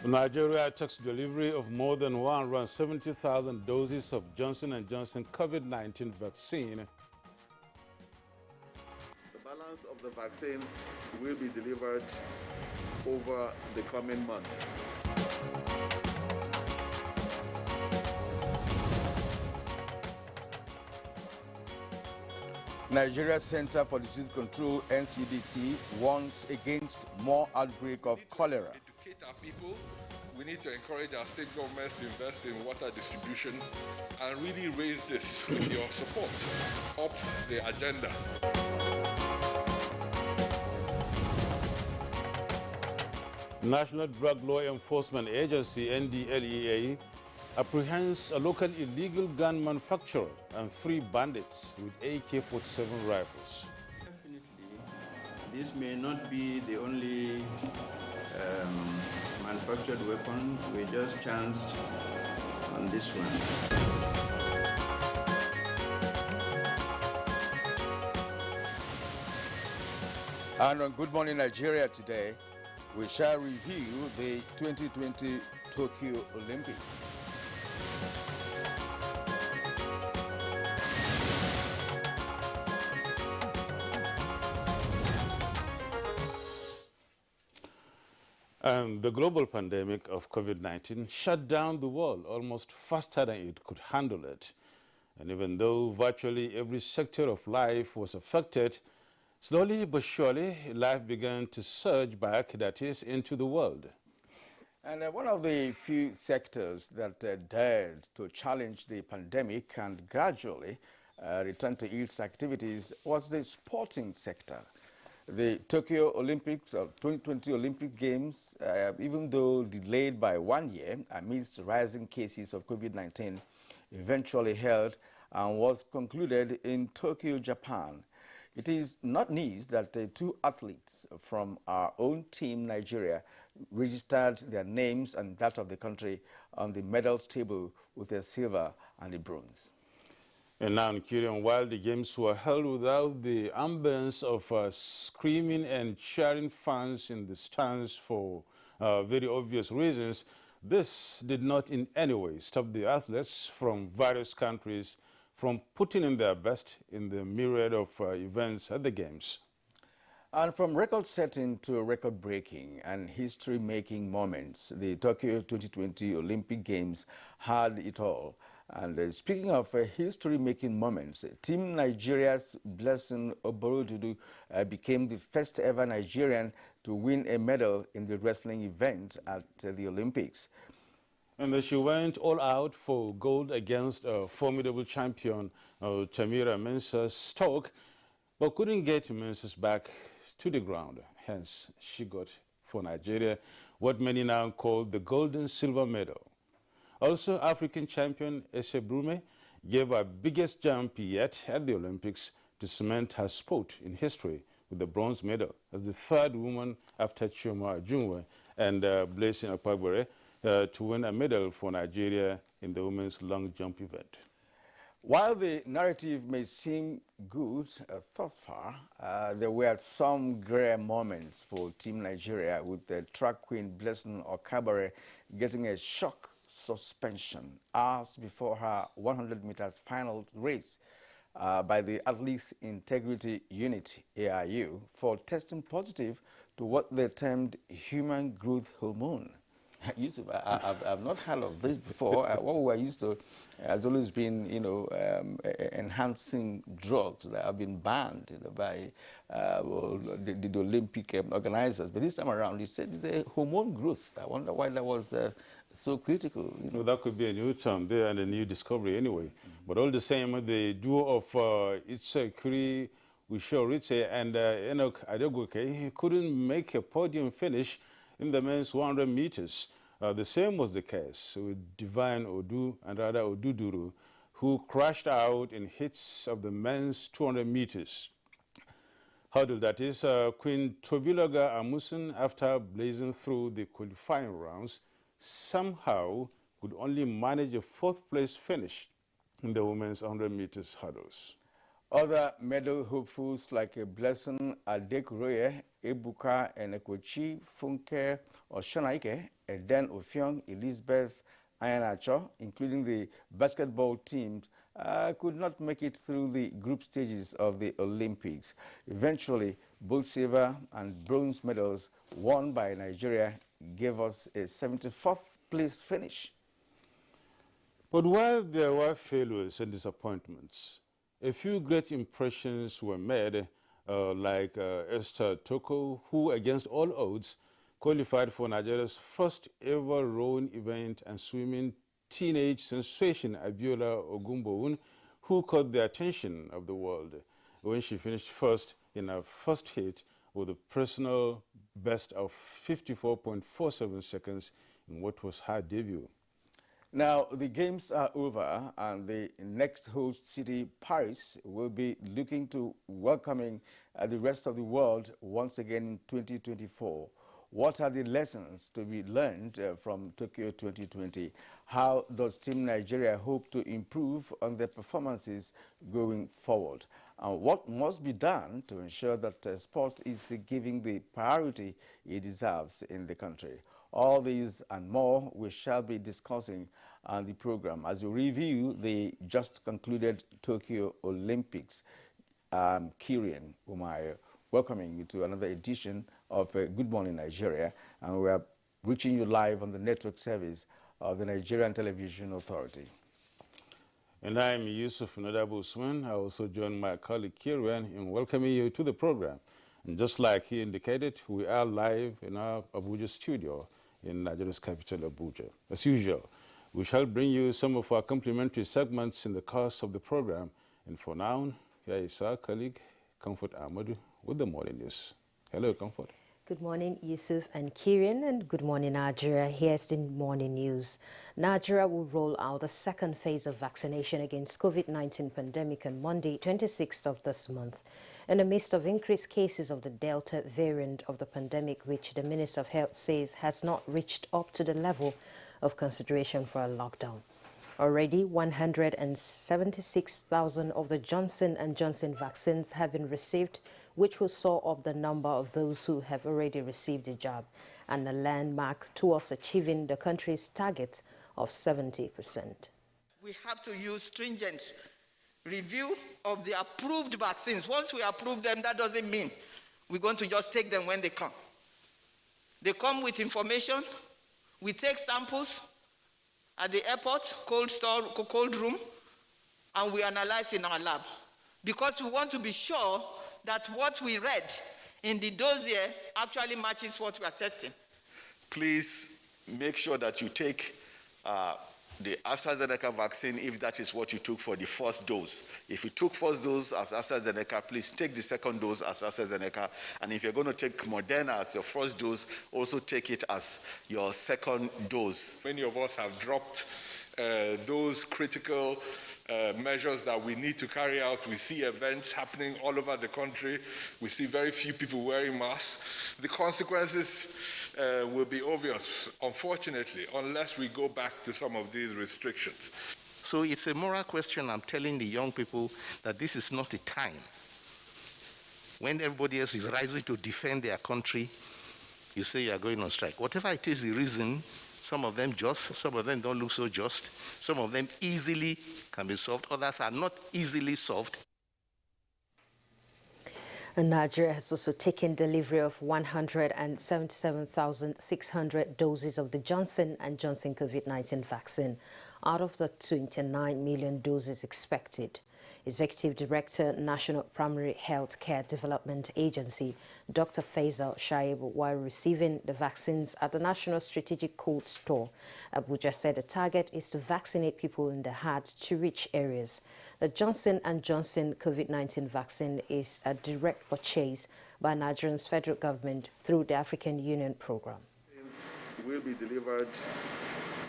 Nigeria takes delivery of more than 170,000 doses of Johnson & Johnson COVID-19 vaccine. The balance of the vaccines will be delivered over the coming months. Nigeria Center for Disease Control, NCDC, warns against more outbreak of cholera. Educate our people. We need to encourage our state governments to invest in water distribution and really raise this with your support up the agenda. National Drug Law Enforcement Agency, NDLEA, apprehends a local illegal gun manufacturer and 3 bandits with AK-47 rifles. Definitely, this may not be the only manufactured weapon. We just chanced on this one. And on Good Morning Nigeria today, we shall review the 2020 Tokyo Olympics. And the global pandemic of COVID-19 shut down the world almost faster than it could handle it. And even though virtually every sector of life was affected, slowly but surely life began to surge back, that is, into the world. And one of the few sectors that dared to challenge the pandemic and gradually return to its activities was the sporting sector. The Tokyo Olympics, 2020 Olympic Games, even though delayed by 1 year amidst rising cases of COVID-19, eventually held and was concluded in Tokyo, Japan. It is not news that 2 athletes from our own team, Nigeria, registered their names and that of the country on the medals table with a silver and a bronze. And now, Nigerian, while the games were held without the ambience of screaming and cheering fans in the stands for very obvious reasons, this did not in any way stop the athletes from various countries from putting in their best in the myriad of events at the games. And from record-setting to record-breaking and history-making moments, the Tokyo 2020 Olympic Games had it all. And speaking of history-making moments, Team Nigeria's Blessing Oborodudu became the first ever Nigerian to win a medal in the wrestling event at the Olympics. And she went all out for gold against a formidable champion, Tamira Mensah-Stoke, but couldn't get Mensah back to the ground. Hence, she got for Nigeria what many now call the golden silver medal. Also, African champion Ese Brume gave her biggest jump yet at the Olympics to cement her spot in history with the bronze medal as the 3rd woman after Chioma Ajunwe and Blessing Akpagbere to win a medal for Nigeria in the women's long jump event. While the narrative may seem good thus far, there were some grey moments for Team Nigeria, with the track queen Blessing Akpagbere getting a shock suspension hours before her 100 meters final race by the Athletes Integrity Unit, AIU, for testing positive to what they termed human growth hormone. Yusuf, I've not heard of this before. What we're used to has always been, enhancing drugs that have been banned by the Olympic organizers. But this time around, you said the hormone growth. I wonder why that was so critical. No, that could be a new term there and a new discovery anyway. But all the same, the duo of Itsekiri Wishoritse and Enoch Adegoke, he couldn't make a podium finish in the men's 100 meters. The same was the case with Divine Odu and Rada Oduduru, who crashed out in hits of the men's 200 meters hurdle. That is, Queen Tobiloga Amusun, after blazing through the qualifying rounds, somehow could only manage a 4th place finish in the women's 100 meters hurdles. Other medal hopefuls like Blessing Adekuroye, Ebuka Enekwechi, Funke Oshonaike, Eden Ofiong, Elizabeth Ayanacho, including the basketball teams, could not make it through the group stages of the Olympics. Eventually, both silver and bronze medals won by Nigeria gave us a 74th place finish. But while there were failures and disappointments, a few great impressions were made, like Esther Toko, who, against all odds, qualified for Nigeria's first ever rowing event, and swimming teenage sensation Abiola Ogunbowun, who caught the attention of the world when she finished first in her first heat with a personal best of 54.47 seconds in what was her debut. Now, the games are over, and the next host city, Paris, will be looking to welcoming the rest of the world once again in 2024. What are the lessons to be learned from Tokyo 2020? How does Team Nigeria hope to improve on their performances going forward? And what must be done to ensure that sport is giving the priority it deserves in the country? All these and more we shall be discussing on the program as we review the just concluded Tokyo Olympics. Kirian Umayo, welcoming you to another edition of Good Morning Nigeria, and we are reaching you live on the network service of the Nigerian Television Authority. And I'm Yusuf Nadabu Usman. I also join my colleague Kirian in welcoming you to the program. And just like he indicated, we are live in our Abuja studio in Nigeria's capital, Abuja. As usual, we shall bring you some of our complimentary segments in the course of the program. And for now, here is our colleague, Comfort Ahmadu, with the morning news. Hello, Comfort. Good morning, Yusuf and Kirian, and good morning, Nigeria. Here's the morning news. Nigeria will roll out the second phase of vaccination against COVID-19 pandemic on Monday, 26th of this month, in the midst of increased cases of the Delta variant of the pandemic, which the Minister of Health says has not reached up to the level of consideration for a lockdown. Already, 176,000 of the Johnson & Johnson vaccines have been received, which will soar up the number of those who have already received the jab, and a landmark towards achieving the country's target of 70%. We have to use stringent review of the approved vaccines. Once we approve them, that doesn't mean we're going to just take them when they come. They come with information. We take samples at the airport, cold room, and we analyze in our lab, because we want to be sure that what we read in the dossier actually matches what we are testing. Please make sure that you take the AstraZeneca vaccine if that is what you took for the first dose. If you took first dose as AstraZeneca, please take the second dose as AstraZeneca. And if you're going to take Moderna as your first dose, also take it as your second dose. Many of us have dropped those critical measures that we need to carry out. We see events happening all over the country. We see very few people wearing masks. The consequences will be obvious, unfortunately, unless we go back to some of these restrictions. So it's a moral question. I'm telling the young people that this is not a time when everybody else is rising to defend their country. You say you are going on strike. Whatever it is, the reason, some of them just, some of them don't look so just, some of them easily can be solved, others are not easily solved. And Nigeria has also taken delivery of 177,600 doses of the Johnson & Johnson COVID-19 vaccine out of the 29 million doses expected. Executive Director, National Primary Health Care Development Agency, Dr. Faisal Shaib, while receiving the vaccines at the National Strategic Cold Store, Abuja, said the target is to vaccinate people in the hard-to-reach areas. The Johnson & Johnson COVID-19 vaccine is a direct purchase by Nigeria's federal government through the African Union program. Will be delivered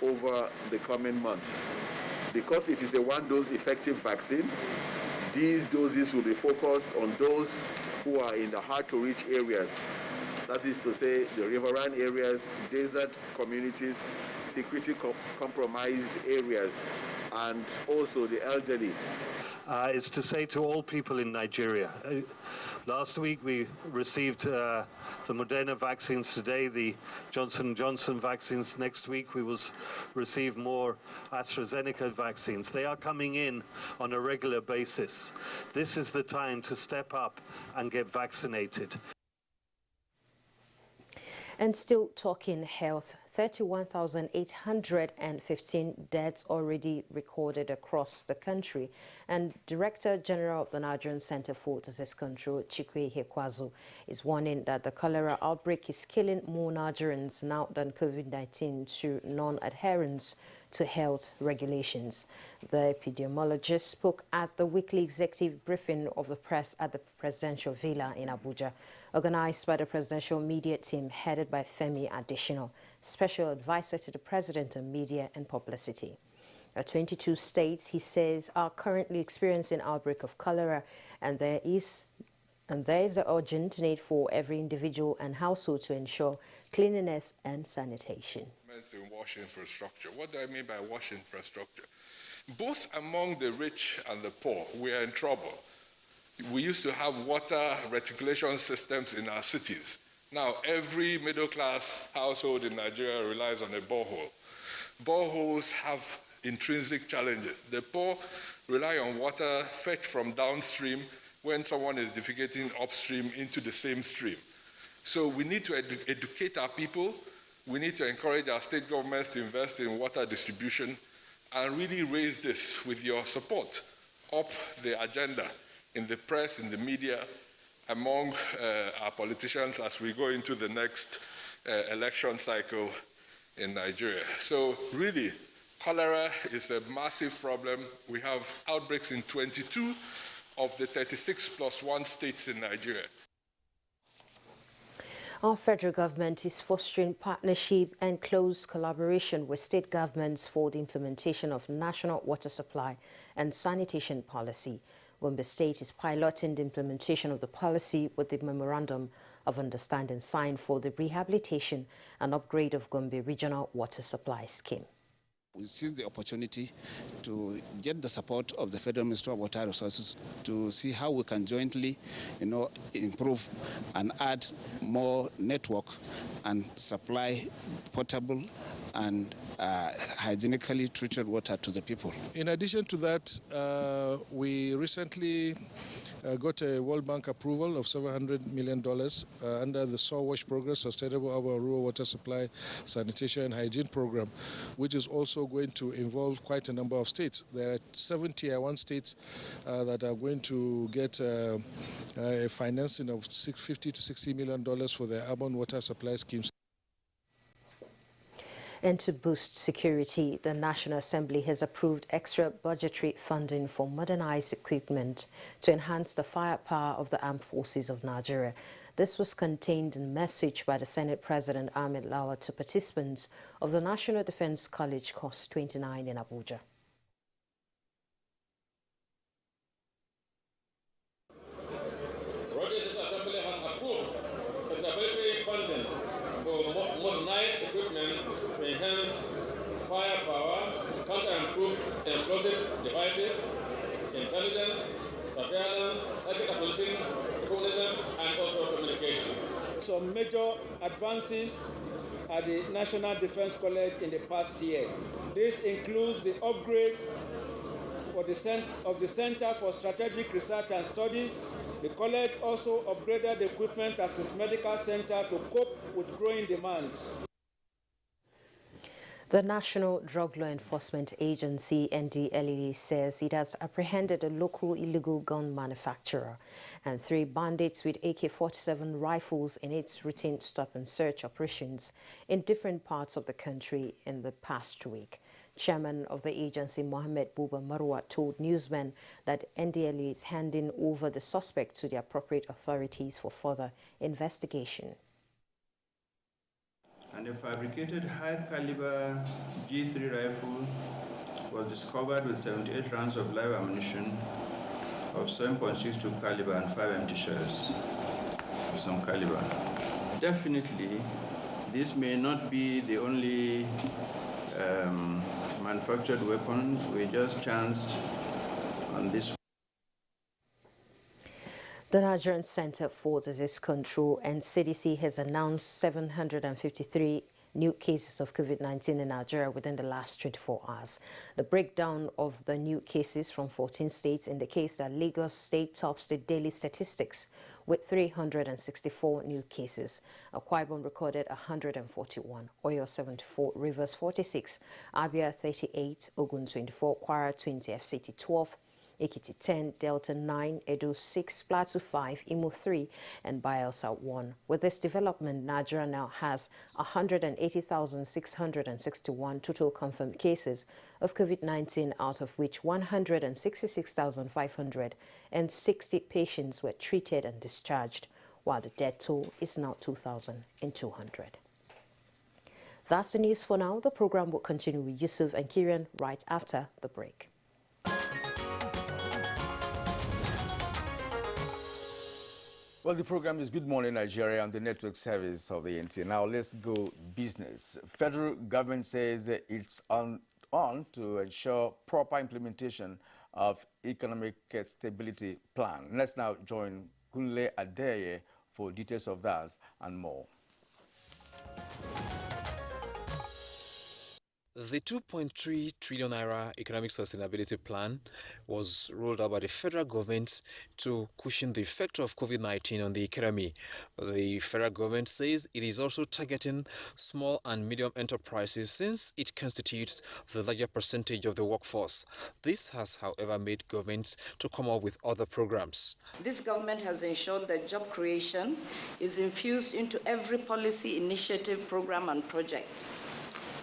over the coming months. Because it is a one-dose effective vaccine, these doses will be focused on those who are in the hard-to-reach areas. That is to say, the riverine areas, desert communities, security compromised areas, and also the elderly. Is to say to all people in Nigeria, Last week we received the Moderna vaccines. Today the Johnson & Johnson vaccines. Next week we will receive more AstraZeneca vaccines. They are coming in on a regular basis. This is the time to step up and get vaccinated. And still talking health, 31,815 deaths already recorded across the country. And Director General of the Nigerian Center for Disease Control, Chikwe Hekwazu, is warning that the cholera outbreak is killing more Nigerians now than COVID-19 through non-adherence to health regulations. The epidemiologist spoke at the weekly executive briefing of the press at the Presidential Villa in Abuja, organized by the Presidential Media Team headed by Femi Additional, Special Advisor to the President on Media and Publicity. 22 states, he says, are currently experiencing an outbreak of cholera, and there is the urgent need for every individual and household to ensure cleanliness and sanitation. In wash infrastructure. What do I mean by wash infrastructure? Both among the rich and the poor, we are in trouble. We used to have water reticulation systems in our cities. Now, every middle-class household in Nigeria relies on a borehole. Boreholes have intrinsic challenges. The poor rely on water fetched from downstream when someone is defecating upstream into the same stream. So we need to educate our people. We need to encourage our state governments to invest in water distribution and really raise this with your support up the agenda in the press, in the media, among our politicians as we go into the next election cycle in Nigeria. So really, cholera is a massive problem. We have outbreaks in 22 of the 36+1 states in Nigeria. Our federal government is fostering partnership and close collaboration with state governments for the implementation of national water supply and sanitation policy. Gombe State is piloting the implementation of the policy with the Memorandum of Understanding signed for the rehabilitation and upgrade of Gombe Regional Water Supply Scheme. We seize the opportunity to get the support of the Federal Ministry of Water Resources to see how we can jointly, improve and add more network and supply potable and hygienically treated water to the people. In addition to that, we recently got a World Bank approval of $700 million under the Soil Wash Program, Sustainable Urban Rural Water Supply, Sanitation and Hygiene Program, which is also going to involve quite a number of states. There are 7 Tier 1 states that are going to get a financing of $50 to $60 million for their urban water supply schemes. And to boost security, the National Assembly has approved extra budgetary funding for modernized equipment to enhance the firepower of the armed forces of Nigeria. This was contained in a message by the Senate President Ahmed Lawal to participants of the National Defense College Course 29 in Abuja. This Assembly has approved budgetary funding for modernized equipment to enhance firepower, counter-improve explosive devices, intelligence, surveillance, target acquisition, reconnaissance, and also communication. Some major advances at the National Defense College in the past year. This includes the upgrade of the Center for Strategic Research and Studies. The college also upgraded the equipment at its medical center to cope with growing demands. The National Drug Law Enforcement Agency, NDLEA, says it has apprehended a local illegal gun manufacturer and 3 bandits with AK-47 rifles in its routine stop-and-search operations in different parts of the country in the past week. Chairman of the agency, Mohammed Buba Marwa, told newsmen that NDLEA is handing over the suspect to the appropriate authorities for further investigation. And a fabricated high-caliber G3 rifle was discovered with 78 rounds of live ammunition of 7.62 caliber and 5 empty shells of some caliber. Definitely, this may not be the only manufactured weapon. We just chanced on this. The Nigerian Center for Disease Control and CDC has announced 753 new cases of COVID-19 in Nigeria within the last 24 hours. The breakdown of the new cases from 14 states indicates that Lagos State tops the daily statistics with 364 new cases. Akwa Ibom recorded 141, Oyo 74, Rivers 46, Abia 38, Ogun 24, Kwara 20, FCT 12, Ekiti 10, Delta 9, Edo 6, Plateau 5, Imo 3, and Bayelsa 1. With this development, Nigeria now has 180,661 total confirmed cases of COVID-19, out of which 166,560 patients were treated and discharged, while the death toll is now 2,200. That's the news for now. The program will continue with Yusuf and Kieran right after the break. Well, the program is Good Morning Nigeria on the network service of the NTA. Now, let's go business. Federal government says it's on to ensure proper implementation of economic stability plan. Let's now join Kunle Adeye for details of that and more. The 2.3 trillion naira economic sustainability plan was rolled out by the federal government to cushion the effect of COVID-19 on the economy. The federal government says it is also targeting small and medium enterprises since it constitutes the larger percentage of the workforce. This has, however, made governments to come up with other programs. This government has ensured that job creation is infused into every policy initiative, program, and project.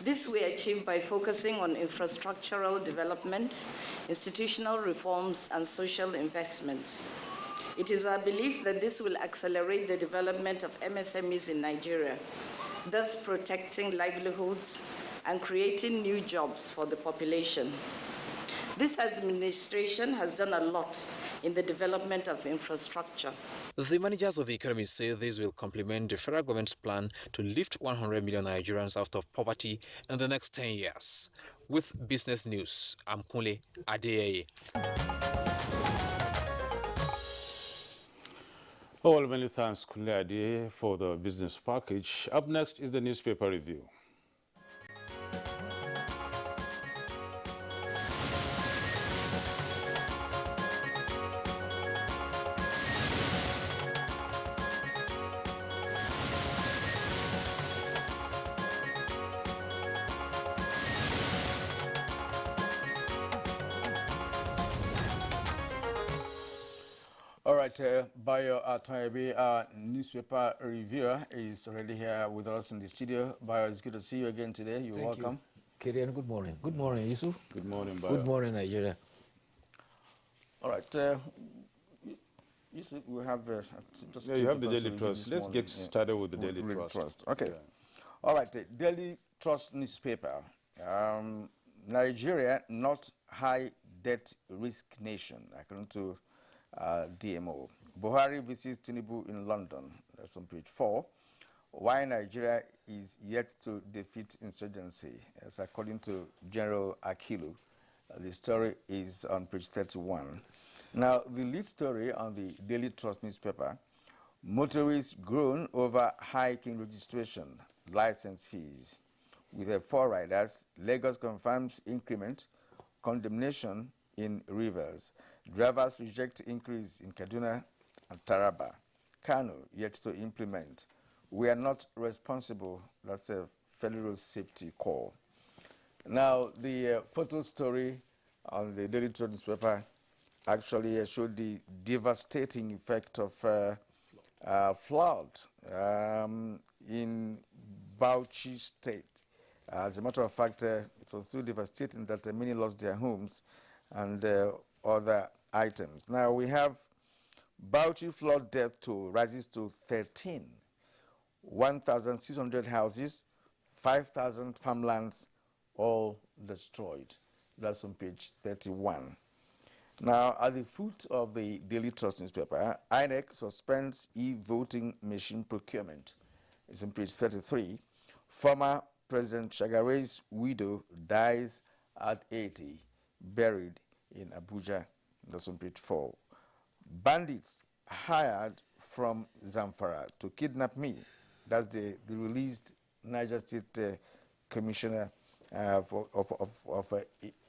This we achieve by focusing on infrastructural development, institutional reforms, and social investments. It is our belief that this will accelerate the development of MSMEs in Nigeria, thus protecting livelihoods and creating new jobs for the population. This administration has done a lot in the development of infrastructure. The managers of the economy say this will complement the federal government's plan to lift 100 million Nigerians out of poverty in the next 10 years. With Business News, I'm Kunle Adeye. Well, many thanks, Kunle Adeye, for the business package. Up next is the newspaper review. All right, Bayo Atoyebi, our newspaper reviewer, is already here with us in the studio. Bayo, it's good to see you again today. You're welcome. Thank you. Kirian, good morning. Good morning, Yusuf. Good morning, Bayo. Good morning, Nigeria. All right, Yusuf, we have just you have the Daily Trust. Let's get started with the Daily Trust. Okay. Yeah. All right, the Daily Trust newspaper. Nigeria, not high debt risk nation, according to DMO. Buhari visits Tinubu in London. That's on page 4. Why Nigeria is yet to defeat insurgency. That's according to General Akilu. The story is on page 31. Now, the lead story on the Daily Trust newspaper, motorists groan over hiking registration, license fees. With the 4 riders, Lagos confirms increment, condemnation in Rivers. Drivers reject increase in Kaduna and Taraba. Kano yet to implement. We are not responsible. That's a federal safety call. Now, the photo story on the Daily Trust newspaper actually showed the devastating effect of flood in Bauchi State. As a matter of fact, it was so devastating that many lost their homes and other items. Now we have Bauchi flood death toll rises to 13. 1,600 houses, 5,000 farmlands, all destroyed. That's on page 31. Now, at the foot of the Daily Trust newspaper, INEC suspends e-voting machine procurement. It's on page 33. Former President Shagare's widow dies at 80, buried in Abuja. That's on page 4. Bandits hired from Zamfara to kidnap me. That's the released Niger State Commissioner of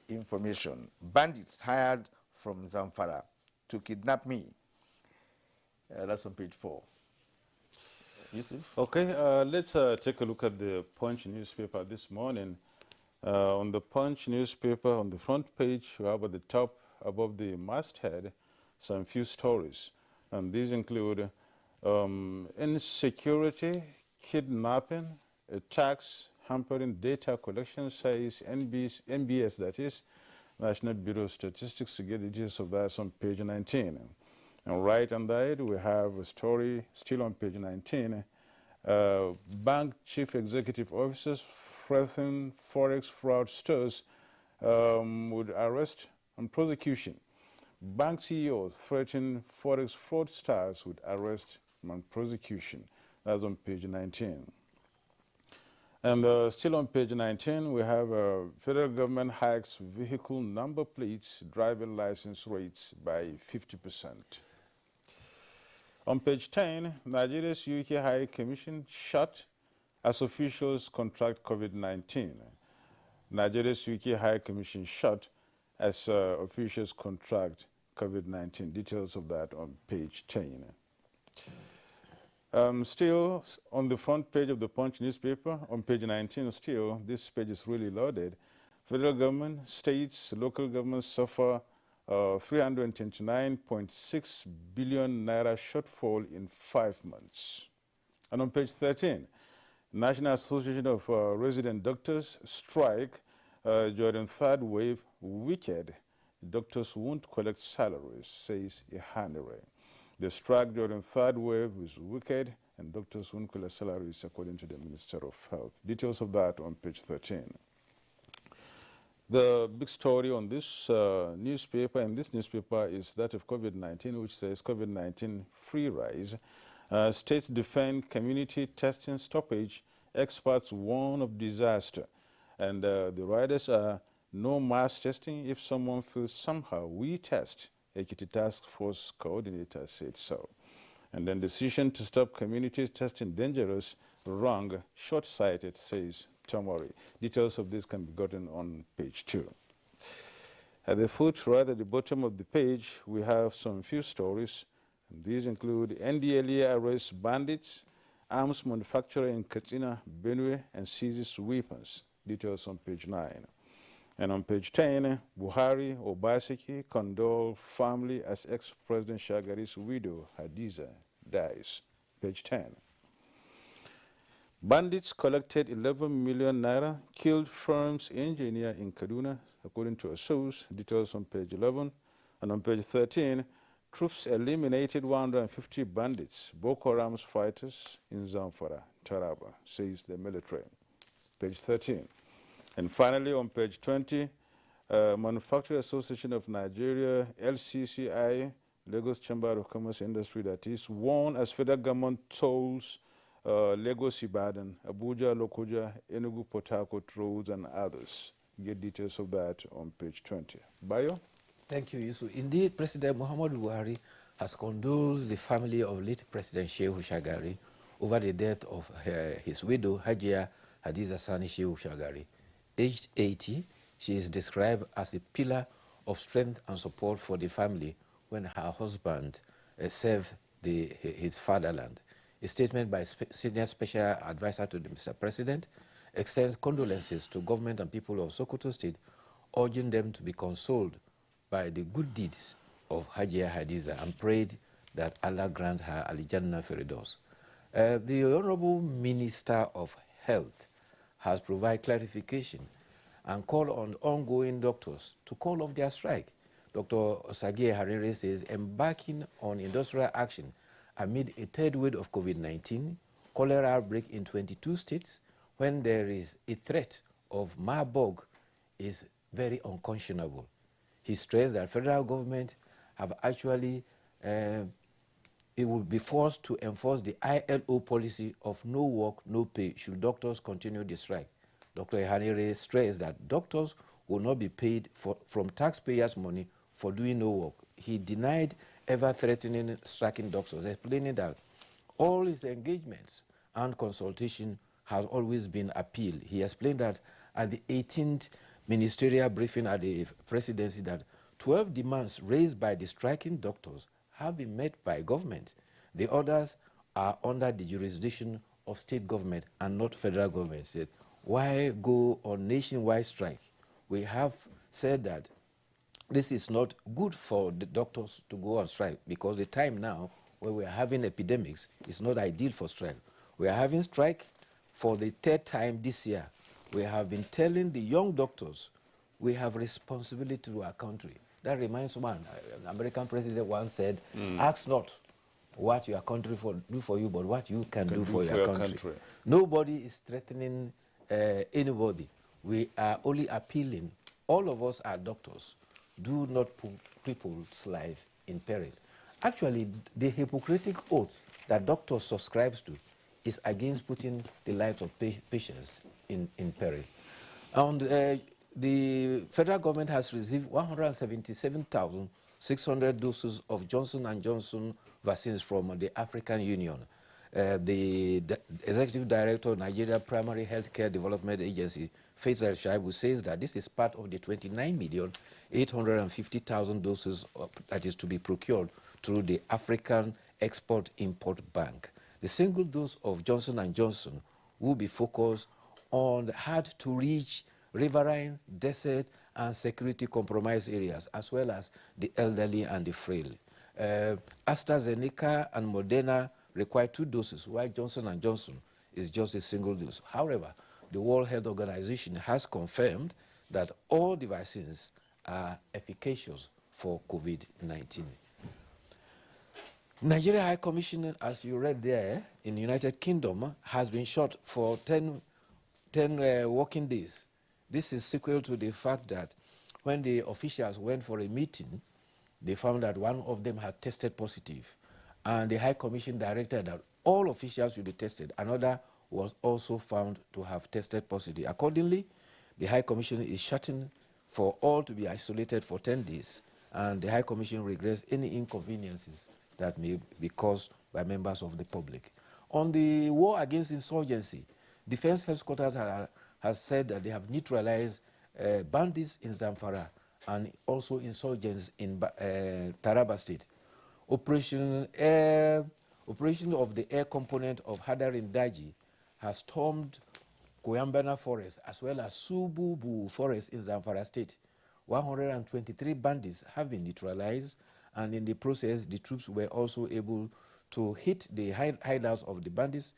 Information. Bandits hired from Zamfara to kidnap me. That's on page 4. Yusuf? Okay, let's take a look at the Punch newspaper this morning. On the Punch newspaper, on the front page, we have at the top, above the masthead, some few stories. And these include insecurity, kidnapping, attacks, hampering data collection, says NBS, that is, National Bureau of Statistics. To get the details of that on page 19. And right under it, we have a story still on page 19. Bank chief executive officers threaten forex fraudsters with arrest and prosecution. Bank CEOs threaten forex fraudsters with arrest and prosecution. That's on page 19. And still on page 19, we have federal government hikes vehicle number plates, driving license rates by 50%. On page 10, Nigeria's UK High Commission shut as officials contract COVID-19. Nigeria's UK High Commission shut as officials contract COVID-19. Details of that on page 10. Still, on the front page of the Punch newspaper, on page 19 still, this page is really loaded. Federal government, states, local governments suffer 329.6 billion naira shortfall in 5 months. And on page 13, National Association of Resident Doctors strike during third wave wicked. Doctors won't collect salaries, says Ihanere. The strike during third wave is wicked and doctors won't collect salaries, according to the Minister of Health. Details of that on page 13. The big story on this newspaper, and this newspaper, is that of COVID-19, which says COVID-19 free rise. States defend community testing stoppage. Experts warn of disaster. And the riders are no mass testing. If someone feels somehow, we test. Ekiti Task Force coordinator said so. And then decision to stop community testing dangerous, wrong, short-sighted, says Tomori. Details of this can be gotten on page 2. At the foot, right at the bottom of the page, we have some few stories. And these include NDLEA arrests bandits, arms manufacturer in Katsina, Benue, and seizes weapons. Details on page 9. And on page 10, Buhari Obaseki condole family as ex-President Shagari's widow, Hadiza, dies. Page 10. Bandits collected 11 million naira, killed firm's engineer in Kaduna, according to a source. Details on page 11. And on page 13, troops eliminated 150 bandits, Boko Haram's fighters in Zamfara, Taraba, says the military. Page 13. And finally, on page 20, Manufacturing Association of Nigeria, LCCI, Lagos Chamber of Commerce Industry, that is, warned as federal government tolls Lagos, Ibadan, Abuja, Lokoja, Enugu, Port Harcourt roads, and others. Get details of that on page 20. Bayo? Thank you, Yusuf. Indeed, President Muhammadu Buhari has condoled the family of late President Shehu Shagari over the death of his widow, Hajia Hadiza Sani Shehu Shagari. Aged 80, she is described as a pillar of strength and support for the family when her husband served his fatherland. A statement by Senior Special Advisor to the Mr. President extends condolences to government and people of Sokoto State, urging them to be consoled by the good deeds of Hajia Hadiza and prayed that Allah grant her Al-Jannah Firdaus. The Honorable Minister of Health has provided clarification and called on ongoing doctors to call off their strike. Dr. Osagie Harire says embarking on industrial action amid a third wave of COVID-19, cholera outbreak in 22 states, when there is a threat of Marburg, is very unconscionable. He stressed that federal government have actually, it will be forced to enforce the ILO policy of no work, no pay should doctors continue the strike. Dr. Ihanire stressed that doctors will not be paid from taxpayers' money for doing no work. He denied ever threatening striking doctors, explaining that all his engagements and consultation has always been appealed. He explained that at the 18th ministerial briefing at the presidency that 12 demands raised by the striking doctors have been met by government. The others are under the jurisdiction of state government and not federal government. He said, why go on nationwide strike? We have said that this is not good for the doctors to go on strike because the time now where we are having epidemics is not ideal for strike. We are having strike for the third time this year. We have been telling the young doctors we have responsibility to our country. That reminds one, an American president once said, ask not what your country do for you, but what you can do for your country. Nobody is threatening anybody. We are only appealing, all of us are doctors, do not put people's life in peril. Actually, the Hippocratic oath that doctors subscribe to is against putting the lives of patients in peril. And the federal government has received 177,600 doses of Johnson & Johnson vaccines from the African Union. The Executive Director of Nigeria Primary Healthcare Development Agency, Faisal Shaibu, says that this is part of the 29,850,000 doses that is to be procured through the African Export-Import Bank. The single dose of Johnson & Johnson will be focused on the hard-to-reach riverine, desert, and security-compromised areas, as well as the elderly and the frail. AstraZeneca and Moderna require 2 doses, while Johnson & Johnson is just a single dose. However, the World Health Organization has confirmed that all the vaccines are efficacious for COVID-19. Nigeria High Commissioner, as you read there, in the United Kingdom, has been shot for 10 working days. This is sequel to the fact that when the officials went for a meeting, they found that one of them had tested positive. And the High Commission directed that all officials should be tested. Another was also found to have tested positive. Accordingly, the High Commission is shutting for all to be isolated for 10 days. And the High Commission regrets any inconveniences that may be caused by members of the public. On the war against insurgency, Defense Headquarters has said that they have neutralized bandits in Zamfara and also insurgents in Taraba State. Operation of the air component of Hadarin Daji has stormed Koyambana Forest as well as Sububu Forest in Zamfara State. 123 bandits have been neutralized, and in the process, the troops were also able to hit the hideouts of the bandits,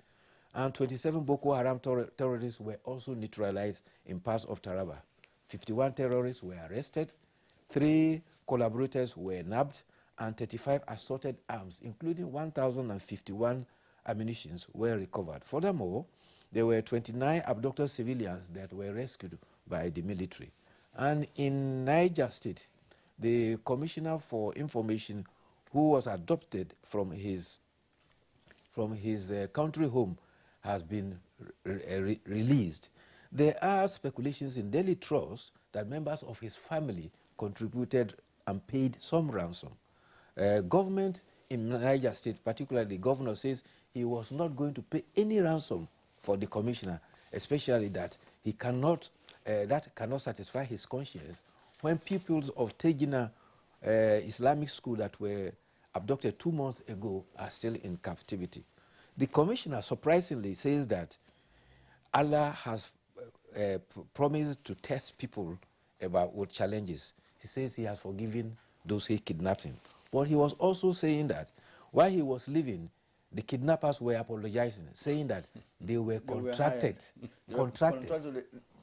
and 27 Boko Haram terrorists were also neutralized in parts of Taraba. 51 terrorists were arrested, 3 collaborators were nabbed, and 35 assorted arms, including 1,051 ammunitions, were recovered. Furthermore, there were 29 abducted civilians that were rescued by the military. And in Niger State, the Commissioner for Information, who was adopted from his country home, has been released. There are speculations in Daily Trust that members of his family contributed and paid some ransom. Government in Niger State, particularly the governor, says he was not going to pay any ransom for the commissioner, especially that he cannot, that cannot satisfy his conscience when pupils of Tegina Islamic school that were abducted 2 months ago are still in captivity. The commissioner surprisingly says that Allah has promised to test people with challenges. He says he has forgiven those who kidnapped him. But he was also saying that while he was leaving, the kidnappers were apologizing, saying that they were contracted.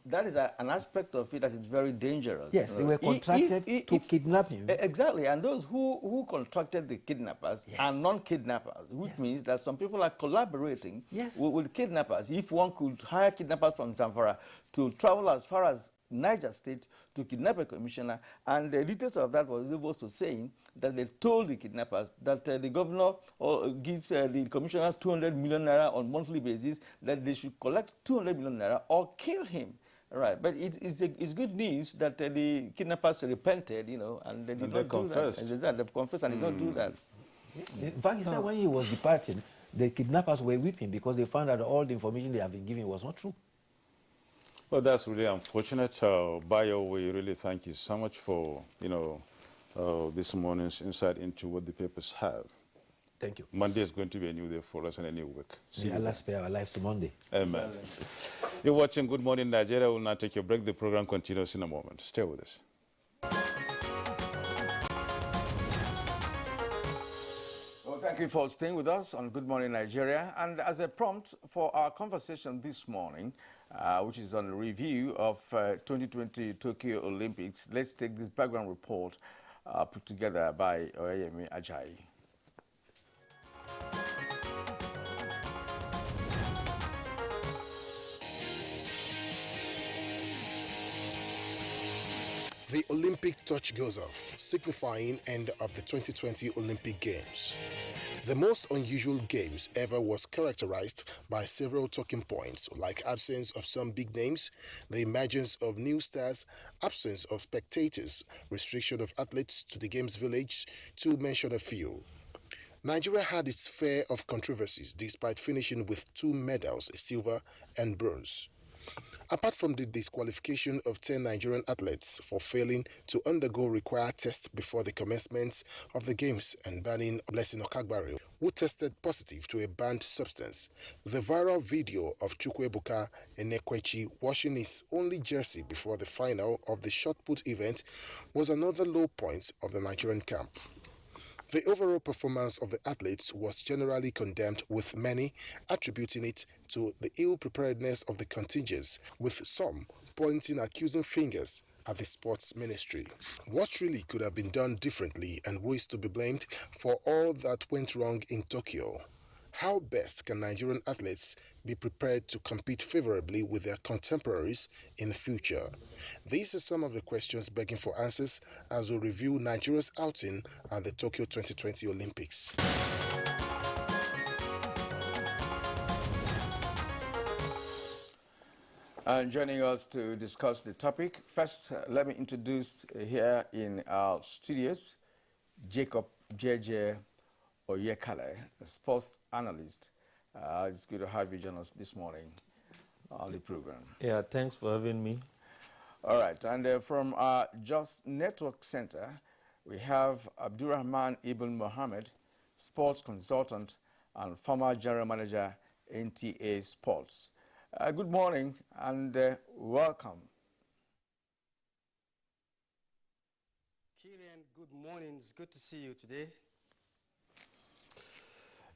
That is an aspect of it that is very dangerous. Yes, they were contracted to kidnap him. Exactly, and those who contracted the kidnappers are non-kidnappers, which means that some people are collaborating with kidnappers. If one could hire kidnappers from Zamfara to travel as far as Niger State to kidnap a commissioner, and the details of that was also saying that they told the kidnappers that the governor gives the commissioner 200 million naira on monthly basis, that they should collect 200 million naira or kill him. Right, but it's good news that the kidnappers repented, you know, and they did not do that. They've confessed and did not do that. In fact, he said when he was departing, the kidnappers were weeping because they found out all the information they have been given was not true. Well, that's really unfortunate. Bayo, we really thank you so much for, you know, this morning's insight into what the papers have. Thank you. Monday is going to be a new day for us and a new week. May Allah spare our lives to Monday. Amen. You're watching Good Morning Nigeria. We'll now take your break. The program continues in a moment. Stay with us. Well, thank you for staying with us on Good Morning Nigeria. And as a prompt for our conversation this morning, which is on a review of 2020 Tokyo Olympics, let's take this background report put together by Oyemi Ajayi. The Olympic torch goes off, signifying end of the 2020 Olympic Games. The most unusual games ever was characterized by several talking points like absence of some big names, the emergence of new stars, absence of spectators, restriction of athletes to the games village, to mention a few. Nigeria had its share of controversies despite finishing with 2 medals, silver and bronze. Apart from the disqualification of 10 Nigerian athletes for failing to undergo required tests before the commencement of the Games and banning Blessing Okagbare, who tested positive to a banned substance, the viral video of Chukwuebuka Enekwechi washing his only jersey before the final of the shot put event was another low point of the Nigerian camp. The overall performance of the athletes was generally condemned, with many attributing it to the ill preparedness of the contingents, with some pointing accusing fingers at the sports ministry. What really could have been done differently, and who is to be blamed for all that went wrong in Tokyo? How best can Nigerian athletes be prepared to compete favorably with their contemporaries in the future? These are some of the questions begging for answers as we review Nigeria's outing at the Tokyo 2020 Olympics. And joining us to discuss the topic, first let me introduce here in our studios Jacob Jeje Oyekale, a sports analyst. It's good to have you join us this morning on the program. Yeah, thanks for having me. All right, and from our Just Network Center, we have Abdurrahman Ibn Mohammed, sports consultant and former general manager, NTA Sports. Good morning and welcome. Kilian, good morning. It's good to see you today.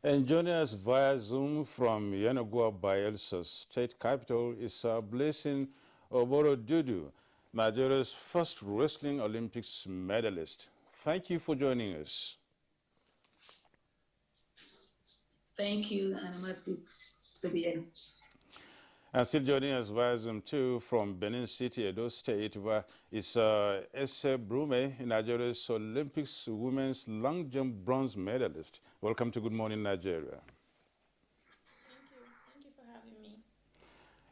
And joining us via Zoom from Yenagoa, Bayelsa State Capital is Blessing Oborodudu, Nigeria's first wrestling Olympics medalist. Thank you for joining us. Thank you, and I'm happy to be here. And still joining us via Zoom too from Benin City, Edo State, where is Ese Brume, Nigeria's Olympics women's long jump bronze medalist. Welcome to Good Morning Nigeria. Thank you for having me.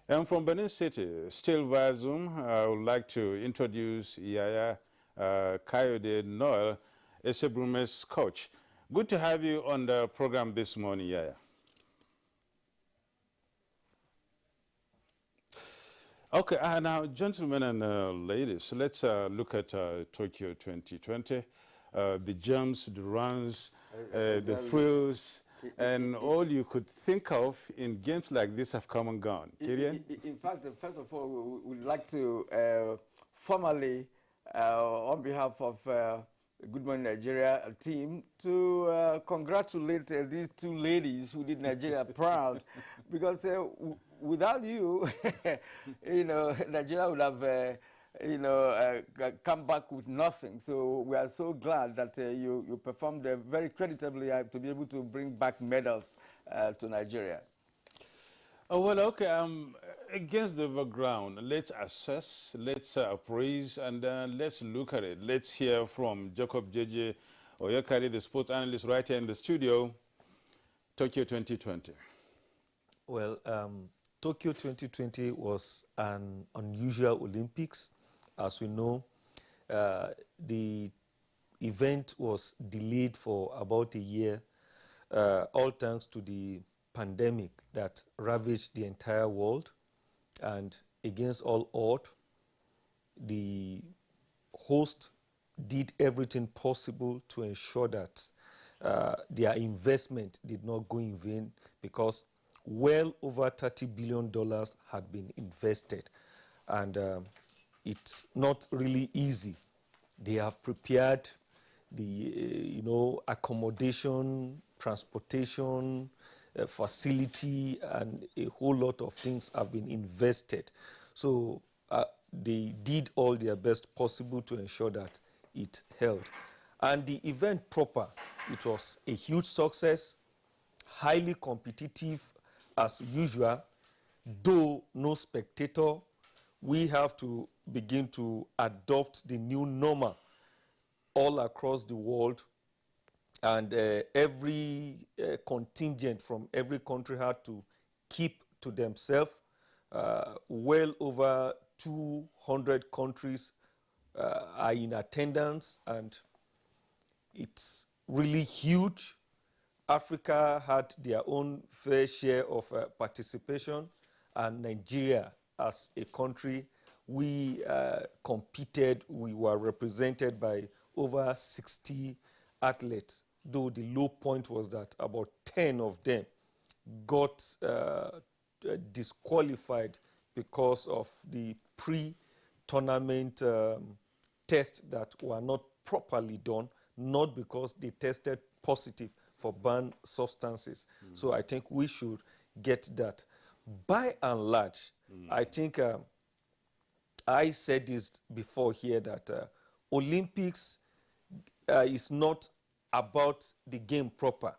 And from Benin City, still via Zoom, I would like to introduce Yaya Kayode Noel, Ese Brume's coach. Good to have you on the program this morning, Yaya. Okay, now, gentlemen and ladies, let's look at Tokyo 2020. The jumps, the runs, the thrills, and all you could think of in games like this have come and gone. In fact, first of all, we would like to formally, on behalf of Good Morning Nigeria team, to congratulate these 2 ladies who did Nigeria proud, because without you, Nigeria would have, come back with nothing. So we are so glad that you performed very creditably to be able to bring back medals to Nigeria. Oh, well, okay. Against the background, let's assess, let's appraise, and let's look at it. Let's hear from Jacob Jeje Oyekale, the sports analyst right here in the studio, Tokyo 2020. Well, Tokyo 2020 was an unusual Olympics. As we know, the event was delayed for about a year, all thanks to the pandemic that ravaged the entire world. And against all odds, the host did everything possible to ensure that their investment did not go in vain, because well over $30 billion had been invested. And it's not really easy. They have prepared the accommodation, transportation, facility, and a whole lot of things have been invested. So they did all their best possible to ensure that it held. And the event proper, it was a huge success, highly competitive as usual, though no spectator. We have to begin to adopt the new normal all across the world, and every contingent from every country had to keep to themselves. Well over 200 countries are in attendance, and it's really huge. Africa had their own fair share of participation, and Nigeria as a country, we competed, we were represented by over 60 athletes, though the low point was that about 10 of them got disqualified because of the pre-tournament tests that were not properly done, not because they tested positive for banned substances. So I think we should get that. By and large, I think I said this before here, that Olympics is not about the game proper,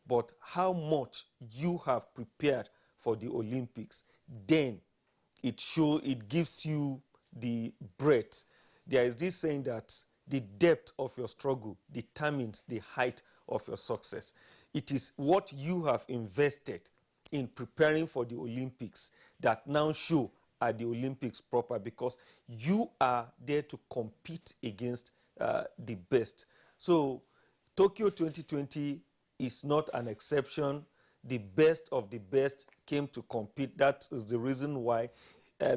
but how much you have prepared for the Olympics. Then it gives you the breadth. There is this saying that the depth of your struggle determines the height of your success. It is what you have invested in preparing for the Olympics that now show at the Olympics proper, because you are there to compete against the best. So Tokyo 2020 is not an exception. The best of the best came to compete. That is the reason why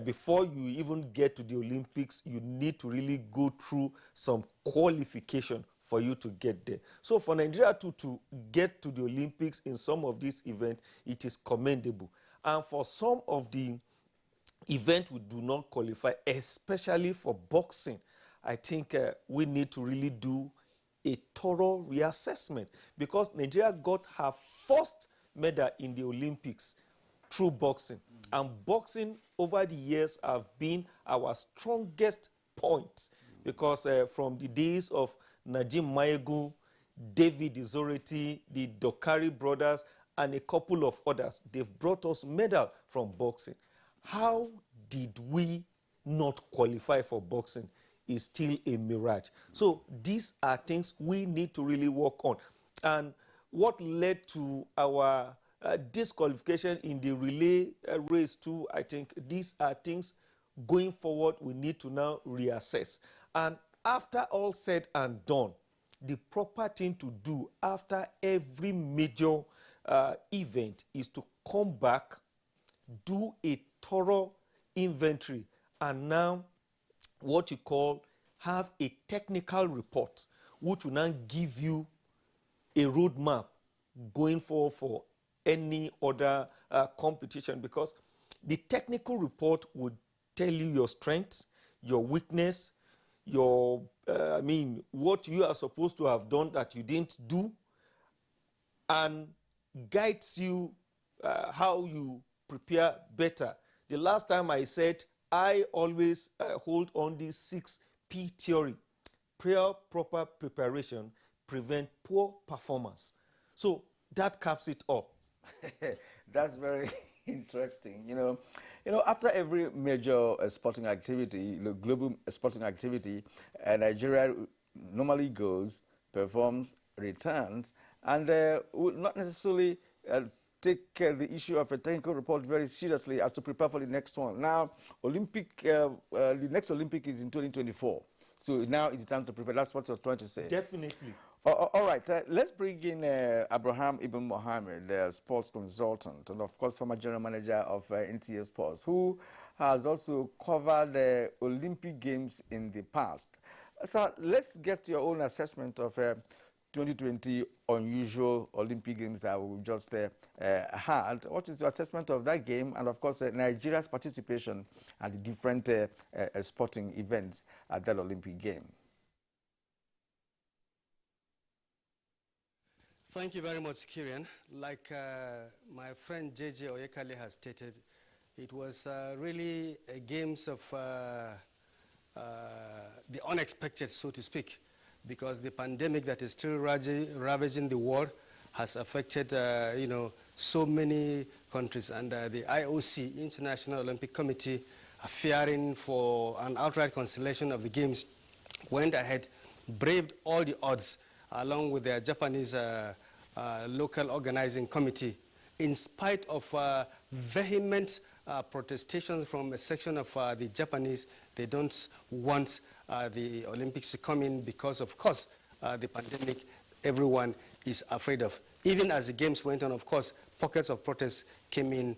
before you even get to the Olympics, you need to really go through some qualification for you to get there. So for Nigeria to get to the Olympics in some of these events, it is commendable. And for some of the events we do not qualify, especially for boxing, I think we need to really do a thorough reassessment, because Nigeria got her first medal in the Olympics through boxing. And boxing over the years have been our strongest point, because from the days of Najim Mayegun, David Izoreti, the Dokari brothers, and a couple of others, they've brought us medal from boxing. How did we not qualify for boxing is still a mirage. So these are things we need to really work on. And what led to our disqualification in the relay race too, I think these are things going forward we need to now reassess. And after all said and done, the proper thing to do after every major event is to come back, do a thorough inventory, and now what you call have a technical report, which will now give you a roadmap going forward for any other competition, because the technical report would tell you your strengths, your weakness, your what you are supposed to have done that you didn't do, and guides you how you prepare better. The last time I said I always hold on this 6P theory. Prior proper preparation prevent poor performance. So that caps it all. That's very interesting. You know, after every major sporting activity, global sporting activity, Nigeria normally goes, performs, returns, and would not necessarily take the issue of a technical report very seriously as to prepare for the next one. Now, the next Olympic is in 2024. So now it's time to prepare. That's what you're trying to say. Definitely. All right, let's bring in Abraham Ibn Mohammed, the sports consultant, and of course, former general manager of NTA Sports, who has also covered the Olympic Games in the past. So let's get your own assessment of 2020 unusual Olympic Games that we just had. What is your assessment of that game, and of course, Nigeria's participation at the different sporting events at that Olympic game? Thank you very much, Kieran. Like my friend JJ Oyekale has stated, it was really a games of the unexpected, so to speak, because the pandemic that is still ravaging the world has affected, so many countries. And the IOC, International Olympic Committee, fearing for an outright cancellation of the games, went ahead, braved all the odds, along with their Japanese local organizing committee, in spite of vehement protestations from a section of the Japanese. They don't want the Olympics to come in because, of course, the pandemic everyone is afraid of. Even as the games went on, of course, pockets of protest came in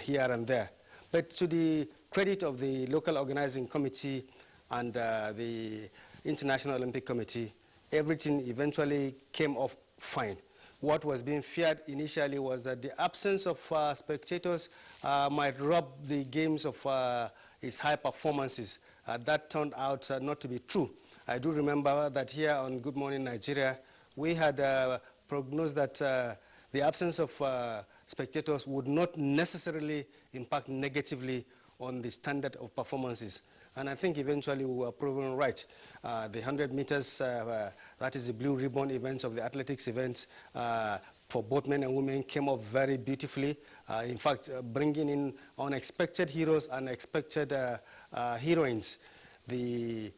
here and there. But to the credit of the local organizing committee and the International Olympic Committee, everything eventually came off fine. What was being feared initially was that the absence of spectators might rob the games of its high performances. That turned out not to be true. I do remember that here on Good Morning Nigeria, we had prognosed that the absence of spectators would not necessarily impact negatively on the standard of performances. And I think eventually we were proven right. The 100 meters, that is the blue ribbon events of the athletics events, for both men and women came off very beautifully. In fact, bringing in unexpected heroes and expected heroines. The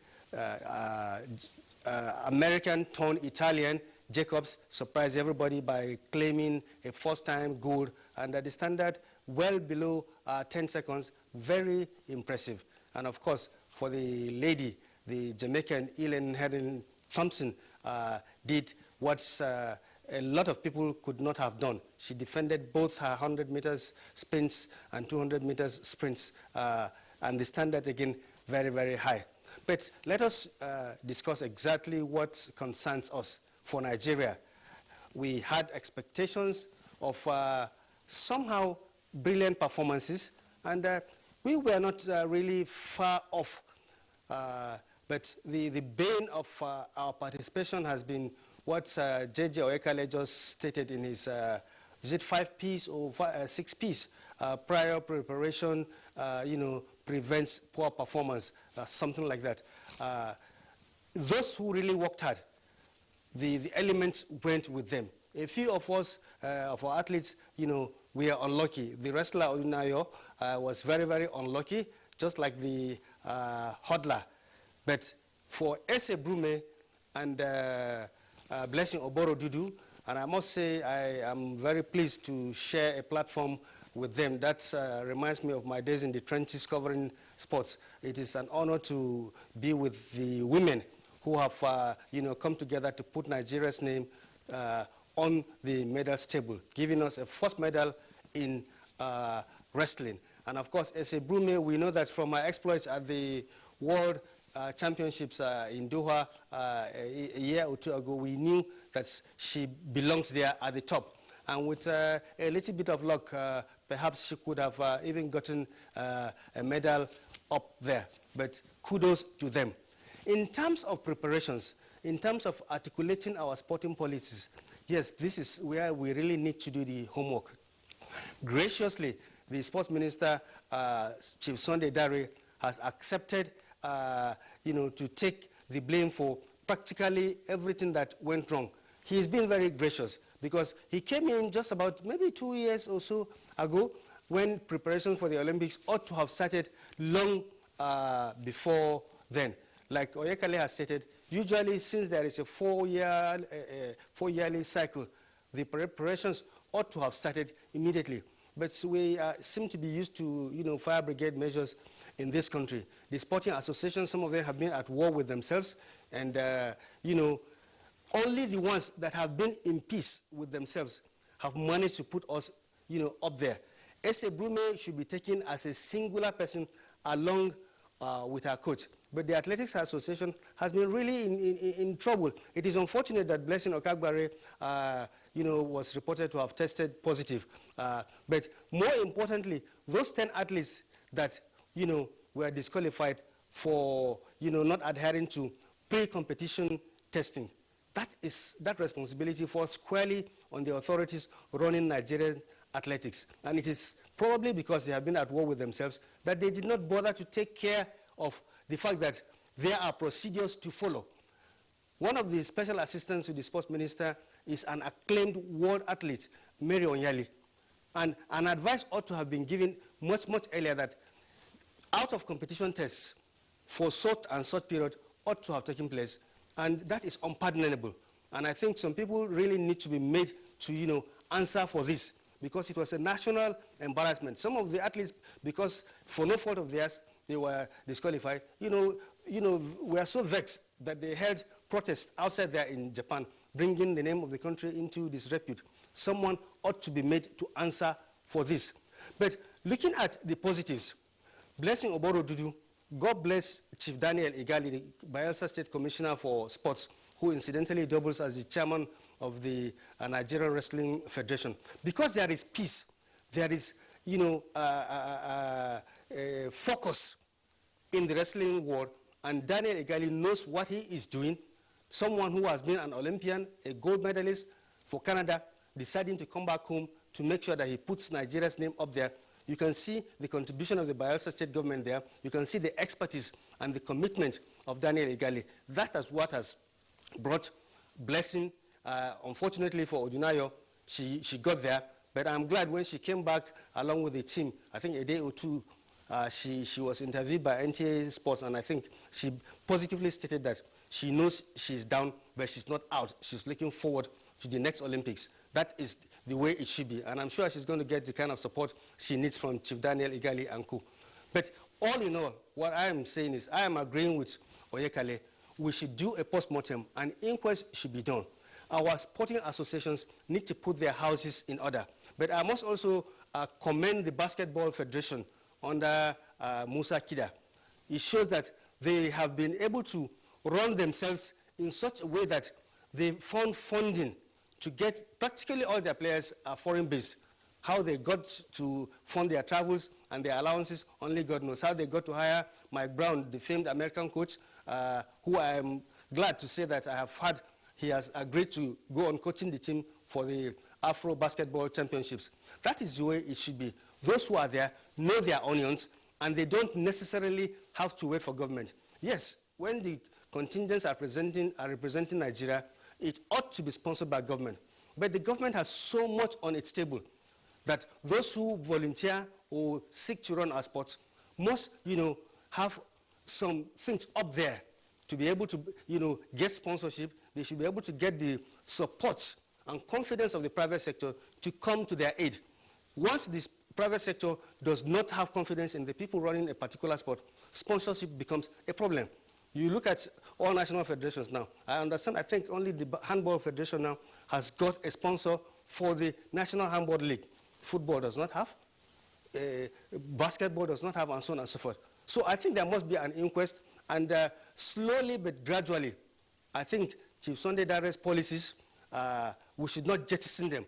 American-turned-Italian Jacobs surprised everybody by claiming a first-time gold, and at the standard well below 10 seconds, very impressive. And of course, for the lady, the Jamaican Ellen Helen Thompson did what a lot of people could not have done. She defended both her 100 meters sprints and 200 meters sprints, and the standard again very, very high. But let us discuss exactly what concerns us for Nigeria. We had expectations of somehow brilliant performances, and we were not really far off. But the bane of our participation has been what JJ Oyekale just stated in his, is it 5Ps or 6Ps? Prior preparation, prevents poor performance, something like that. Those who really worked hard, the elements went with them. A few of us, of our athletes, we are unlucky. The wrestler Odunayo was very, very unlucky, just like the hodler. But for Ese Brume and Blessing Oboro Dudu, and I must say I am very pleased to share a platform with them. That reminds me of my days in the trenches covering sports. It is an honor to be with the women who have come together to put Nigeria's name on the medals table, giving us a first medal in wrestling. And of course, as a Brume, we know that from my exploits at the World Championships in Doha a year or two ago, we knew that she belongs there at the top. And with a little bit of luck, perhaps she could have even gotten a medal up there. But kudos to them. In terms of preparations, in terms of articulating our sporting policies, yes, this is where we really need to do the homework. Graciously, the sports minister, Chief Sunday Dare, has accepted to take the blame for practically everything that went wrong. He's been very gracious because he came in just about maybe 2 years or so ago when preparations for the Olympics ought to have started long before then. Like Oyekale has stated, usually since there is a four-yearly cycle, the preparations ought to have started immediately. But we seem to be used to, fire brigade measures in this country. The sporting associations, some of them have been at war with themselves, and, only the ones that have been in peace with themselves have managed to put us, up there. S.A. Brume should be taken as a singular person along with her coach. But the Athletics Association has been really in trouble. It is unfortunate that Blessing Okagbare, was reported to have tested positive. But more importantly, those 10 athletes that, were disqualified for, not adhering to pre-competition testing, that responsibility falls squarely on the authorities running Nigerian athletics. And it is probably because they have been at war with themselves that they did not bother to take care of the fact that there are procedures to follow. One of the special assistants to the sports minister is an acclaimed world athlete, Mary Onyali. And an advice ought to have been given much, much earlier that out of competition tests for short and short period ought to have taken place. And that is unpardonable. And I think some people really need to be made to, answer for this, because it was a national embarrassment. Some of the athletes, because for no fault of theirs, they were disqualified. We are so vexed that they held protests outside there in Japan, bringing the name of the country into disrepute. Someone ought to be made to answer for this. But looking at the positives, Blessing Oboro Dudu, God bless Chief Daniel Igali, the Bayelsa State Commissioner for Sports, who incidentally doubles as the chairman of the Nigerian Wrestling Federation. Because there is peace, there is, focus in the wrestling world, and Daniel Igali knows what he is doing. Someone who has been an Olympian, a gold medalist for Canada, deciding to come back home to make sure that he puts Nigeria's name up there. You can see the contribution of the Bayelsa State government there. You can see the expertise and the commitment of Daniel Igali. That is what has brought Blessing. Unfortunately for Odunayo, she got there. But I'm glad when she came back along with the team, I think a day or two, she was interviewed by NTA Sports, and I think she positively stated that she knows she's down, but she's not out. She's looking forward to the next Olympics. That is the way it should be. And I'm sure she's going to get the kind of support she needs from Chief Daniel Igali and co. But all in all, what I am saying is I am agreeing with Oyekale. We should do a post-mortem. An inquest should be done. Our sporting associations need to put their houses in order. But I must also commend the Basketball Federation under Musa Kida. It shows that they have been able to run themselves in such a way that they found funding to get practically all their players are foreign-based. How they got to fund their travels and their allowances, only God knows. How they got to hire Mike Brown, the famed American coach, who I am glad to say that I have heard he has agreed to go on coaching the team for the Afro Basketball Championships. That is the way it should be. Those who are there know their onions, and they don't necessarily have to wait for government. Yes, when the contingents are representing Nigeria, it ought to be sponsored by government. But the government has so much on its table that those who volunteer or seek to run our sports must, have some things up there to be able to, get sponsorship. They should be able to get the support and confidence of the private sector to come to their aid. Once this private sector does not have confidence in the people running a particular sport, sponsorship becomes a problem. You look at all national federations now. I understand, I think only the Handball Federation now has got a sponsor for the National Handball League. Football does not have, basketball does not have, and so on and so forth. So I think there must be an inquest, and slowly but gradually, I think Chief Sunday Dare's policies, we should not jettison them,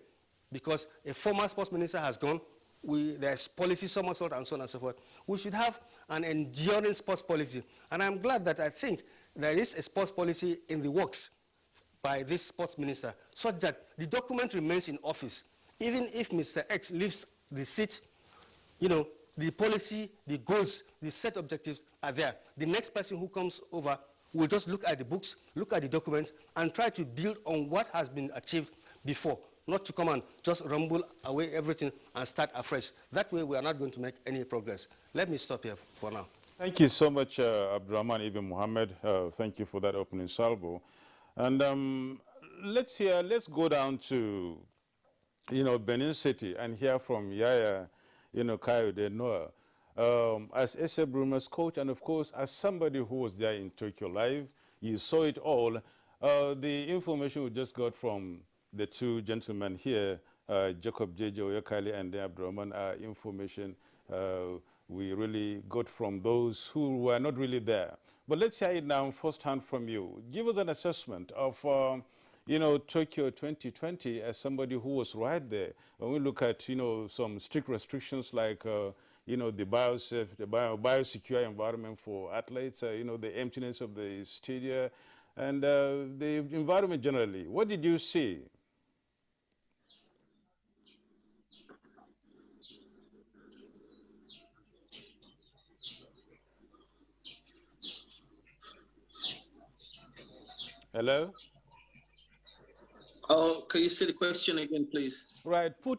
because a former sports minister has gone. There's policy somersault and so on and so forth. We should have an enduring sports policy. And I'm glad that I think there is a sports policy in the works by this sports minister, such that the document remains in office. Even if Mr. X leaves the seat, the policy, the goals, the set objectives are there. The next person who comes over will just look at the books, look at the documents, and try to build on what has been achieved before. Not to come and just rumble away everything and start afresh. That way, we are not going to make any progress. Let me stop here for now. Thank you so much, Abdurrahman Ibn Muhammad. Thank you for that opening salvo. And let's go down to Benin City and hear from Yaya, Kayode Noah. As S.A. Bruma's coach, and of course, as somebody who was there in Tokyo Live, you saw it all. The information we just got from the two gentlemen here, Jacob J.J. Oyakali and Abdurrahman, information we really got from those who were not really there. But let's hear it now firsthand from you. Give us an assessment of Tokyo 2020 as somebody who was right there. When we look at, some strict restrictions like, the biosecure environment for athletes, the emptiness of the stadia, and the environment generally. What did you see? Hello? Oh, can you say the question again, please? Right. Put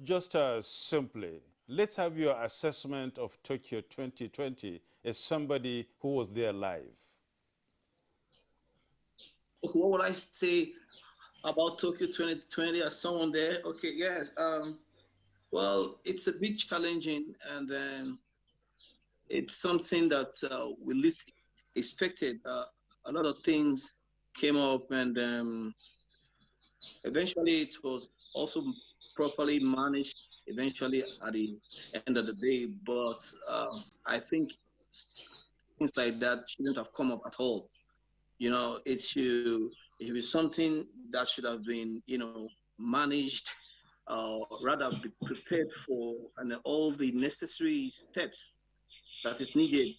just simply. Let's have your assessment of Tokyo 2020 as somebody who was there live. Okay, what would I say about Tokyo 2020 as someone there? Okay, yes. Well, it's a bit challenging, and it's something that we least expected. A lot of things came up, and eventually it was also properly managed eventually at the end of the day. But I think things like that shouldn't have come up at all. It should be something that should have been, managed, rather be prepared for, and all the necessary steps that is needed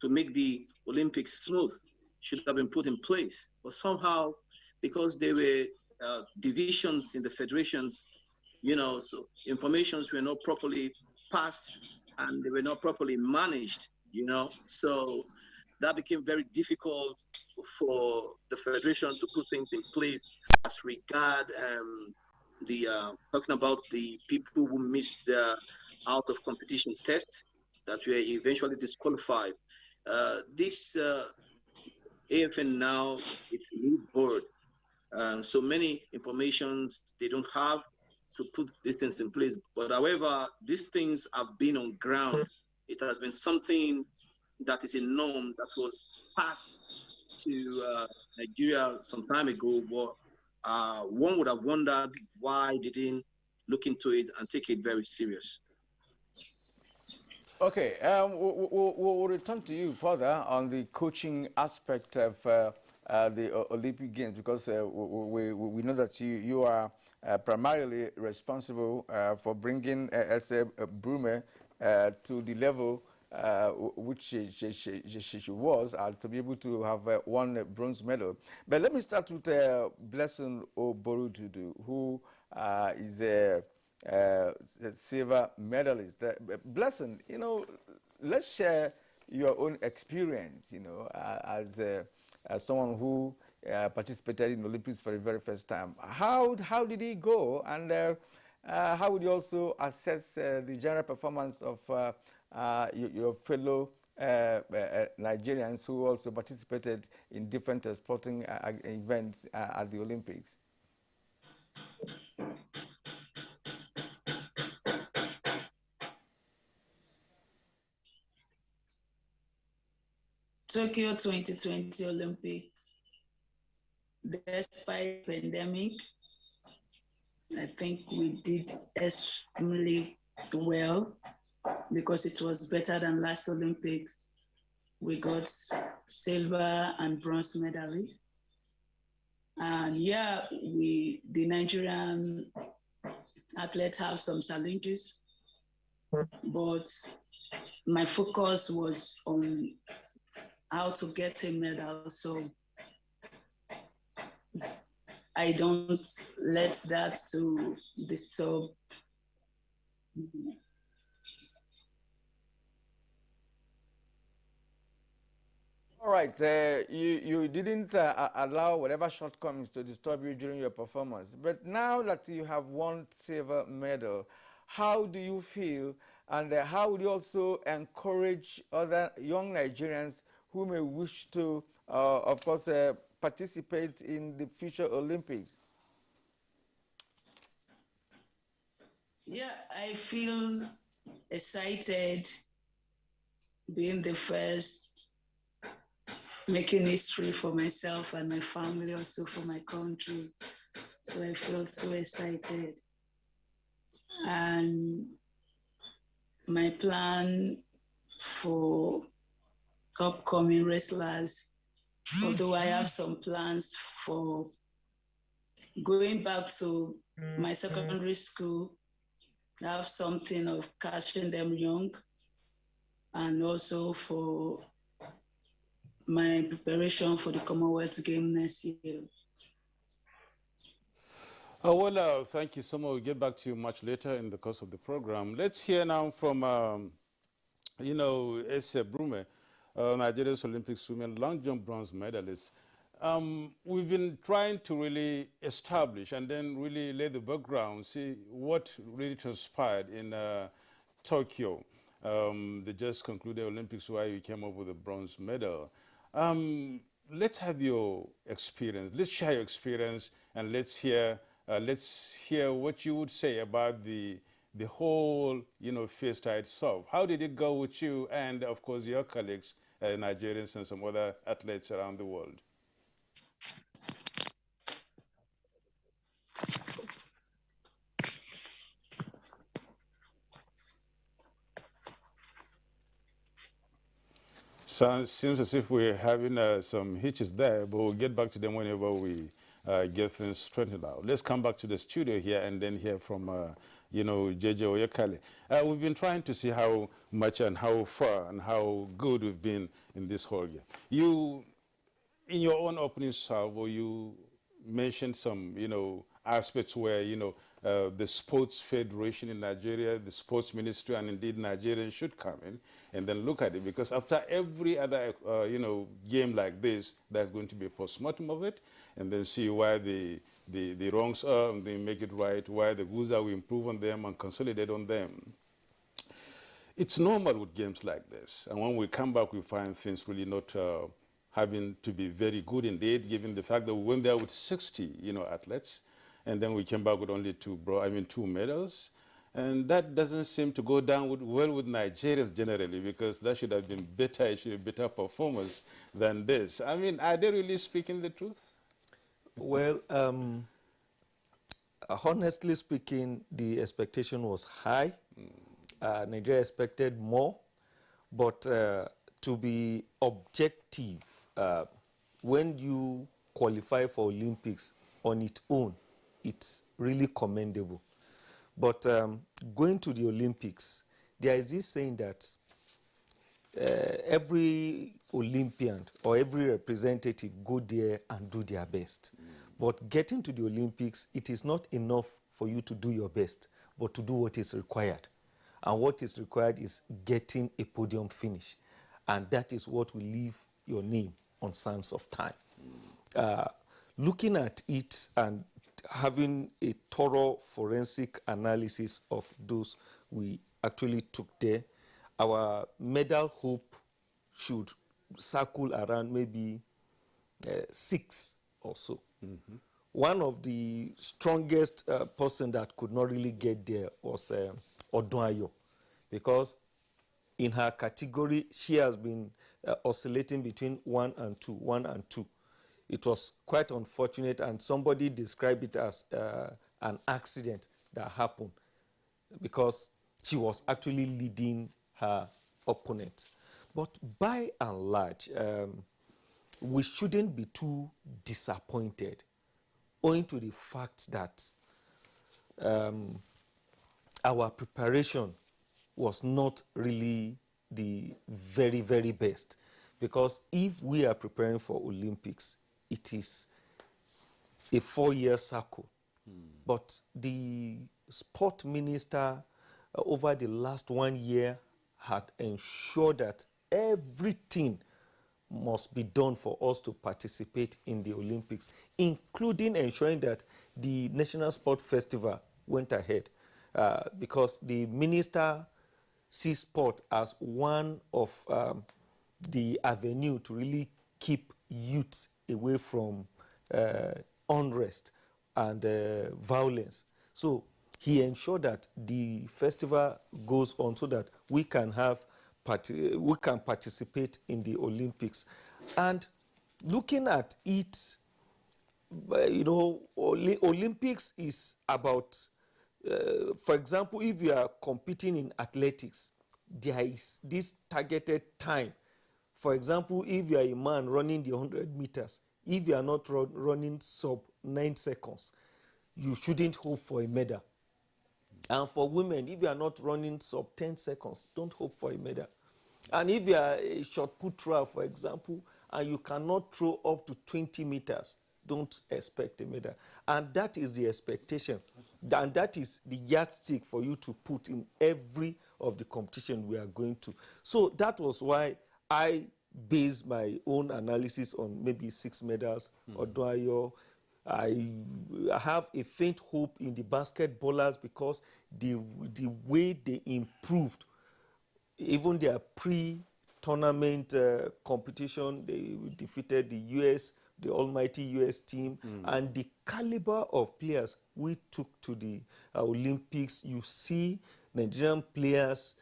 to make the Olympics smooth should have been put in place. But somehow, because there were divisions in the federations, so informations were not properly passed and they were not properly managed, so that became very difficult for the federation to put things in place as regard talking about the people who missed the out of competition test that were eventually disqualified. This AFN now, it's a new board. So many informations they don't have to put these things in place. But however, these things have been on ground. It has been something that is a norm that was passed to Nigeria some time ago. But one would have wondered why they didn't look into it and take it very serious. Okay, we'll return to you further on the coaching aspect of the Olympic Games, because we know that you are primarily responsible for bringing S.A. Brume to the level which she was, to be able to have won a bronze medal. But let me start with Blessing Oborududu, who is a silver medalist. Blessing, let's share your own experience, as someone who participated in the Olympics for the very first time. How did it go, and how would you also assess the general performance of your fellow Nigerians who also participated in different sporting events at the Olympics? Tokyo 2020 Olympics, despite pandemic, I think we did extremely well because it was better than last Olympics. We got silver and bronze medalists. And yeah, the Nigerian athletes have some challenges, but my focus was on how to get a medal. So I don't let that to disturb. All right, you didn't allow whatever shortcomings to disturb you during your performance. But now that you have won silver medal, how do you feel, and how would you also encourage other young Nigerians who may wish to, of course, participate in the future Olympics? Yeah, I feel excited being the first, making history for myself and my family, also for my country. So I feel so excited. And my plan for upcoming wrestlers, although I have some plans for going back to my secondary school, I have something of catching them young, and also for my preparation for the Commonwealth Game next year. Oh, well, thank you so much. We'll get back to you much later in the course of the program. Let's hear now from, Ese Brume, Nigeria's Olympic swimming long jump bronze medalist. We've been trying to really establish and then really lay the background, see what really transpired in Tokyo. They just concluded Olympics where you came up with a bronze medal. Let's have your experience. Let's share your experience and let's hear what you would say about the whole fiesta itself. How did it go with you and of course your colleagues, Nigerians and some other athletes around the world? Seems as if we're having some hitches there, but we'll get back to them whenever we get things straightened out. Let's come back to the studio here and then hear from, JJ Oyekale. We've been trying to see how much and how far and how good we've been in this whole year. You, in your own opening salvo, you mentioned some, aspects where, the sports federation in Nigeria, the sports ministry, and indeed Nigerians should come in and then look at it. Because after every other, game like this, there's going to be a postmortem of it, and then see why the wrongs are, and then make it right, why the goods are, we improve on them and consolidate on them. It's normal with games like this. And when we come back, we find things really not having to be very good indeed, given the fact that we went there with 60, athletes, and then we came back with only two medals. And that doesn't seem to go down well with Nigerians generally, because that should have been better, it should be better performance than this. I mean, are they really speaking the truth? Well, honestly speaking, the expectation was high. Nigeria expected more, but to be objective, when you qualify for Olympics on its own, it's really commendable. But going to the Olympics, there is this saying that every Olympian or every representative go there and do their best. But getting to the Olympics, it is not enough for you to do your best, but to do what is required. And what is required is getting a podium finish. And that is what will leave your name on sands of time. Looking at it and having a thorough forensic analysis of those we actually took there, our medal hope should circle around maybe 6 or so. Mm-hmm. One of the strongest person that could not really get there was Odunayo, because in her category, she has been oscillating between 1 and 2. It was quite unfortunate, and somebody described it as an accident that happened because she was actually leading her opponent. But by and large, we shouldn't be too disappointed, owing to the fact that our preparation was not really the very, very best. Because if we are preparing for Olympics, it is a 4-year cycle. But the sport minister over the last 1 year had ensured that everything must be done for us to participate in the Olympics, including ensuring that the National Sport Festival went ahead, because the minister sees sport as one of the avenue to really keep youth away from unrest and violence. So he ensured that the festival goes on so that we can participate in the Olympics. And looking at it, Olympics is about, for example, if you are competing in athletics, there is this targeted time. For example, if you are a man running the 100 meters, if you are not running sub 9 seconds, you shouldn't hope for a medal. And for women, if you are not running sub 10 seconds, don't hope for a medal. And if you are a shot put thrower, for example, and you cannot throw up to 20 meters, don't expect a medal. And that is the expectation. And that is the yardstick for you to put in every of the competition we are going to. So that was why I based my own analysis on maybe 6 medals, Odoayo. I have a faint hope in the basketballers because the way they improved, even their pre-tournament competition, they defeated the US, the almighty US team, and the caliber of players we took to the Olympics. You see Nigerian players,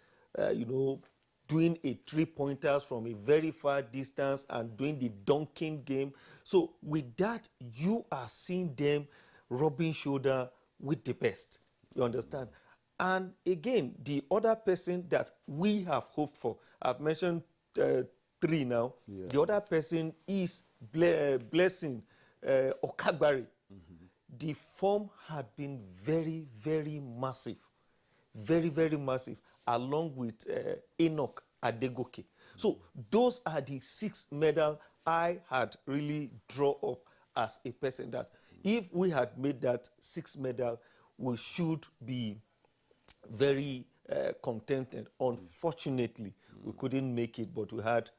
doing a 3-pointers from a very far distance and doing the dunking game. So with that, you are seeing them rubbing shoulder with the best. You understand? And again, the other person that we have hoped for, I've mentioned 3 now. Yeah. The other person is Blessing Okagbari. The form had been very, very massive. Very, very massive, along with Enoch Adegoke. So those are the 6 medals I had really drawn up as a person that if we had made that 6 medal, we should be very contented. Unfortunately, we couldn't make it, but we had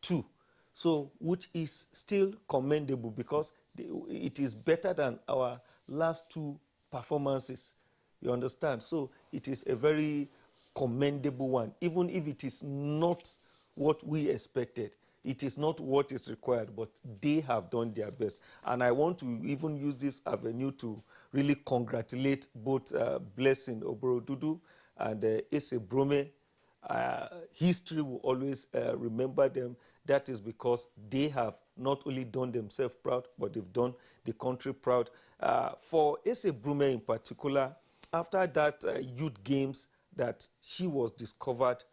2. So, which is still commendable because it is better than our last 2 performances. You understand? So it is a very commendable one, even if it is not what we expected. It is not what is required, but they have done their best. And I want to even use this avenue to really congratulate both Blessing Oborodudu and Ese Brome. History will always remember them. That is because they have not only done themselves proud, but they've done the country proud. For Ese Brome in particular, after that youth games that she was discovered,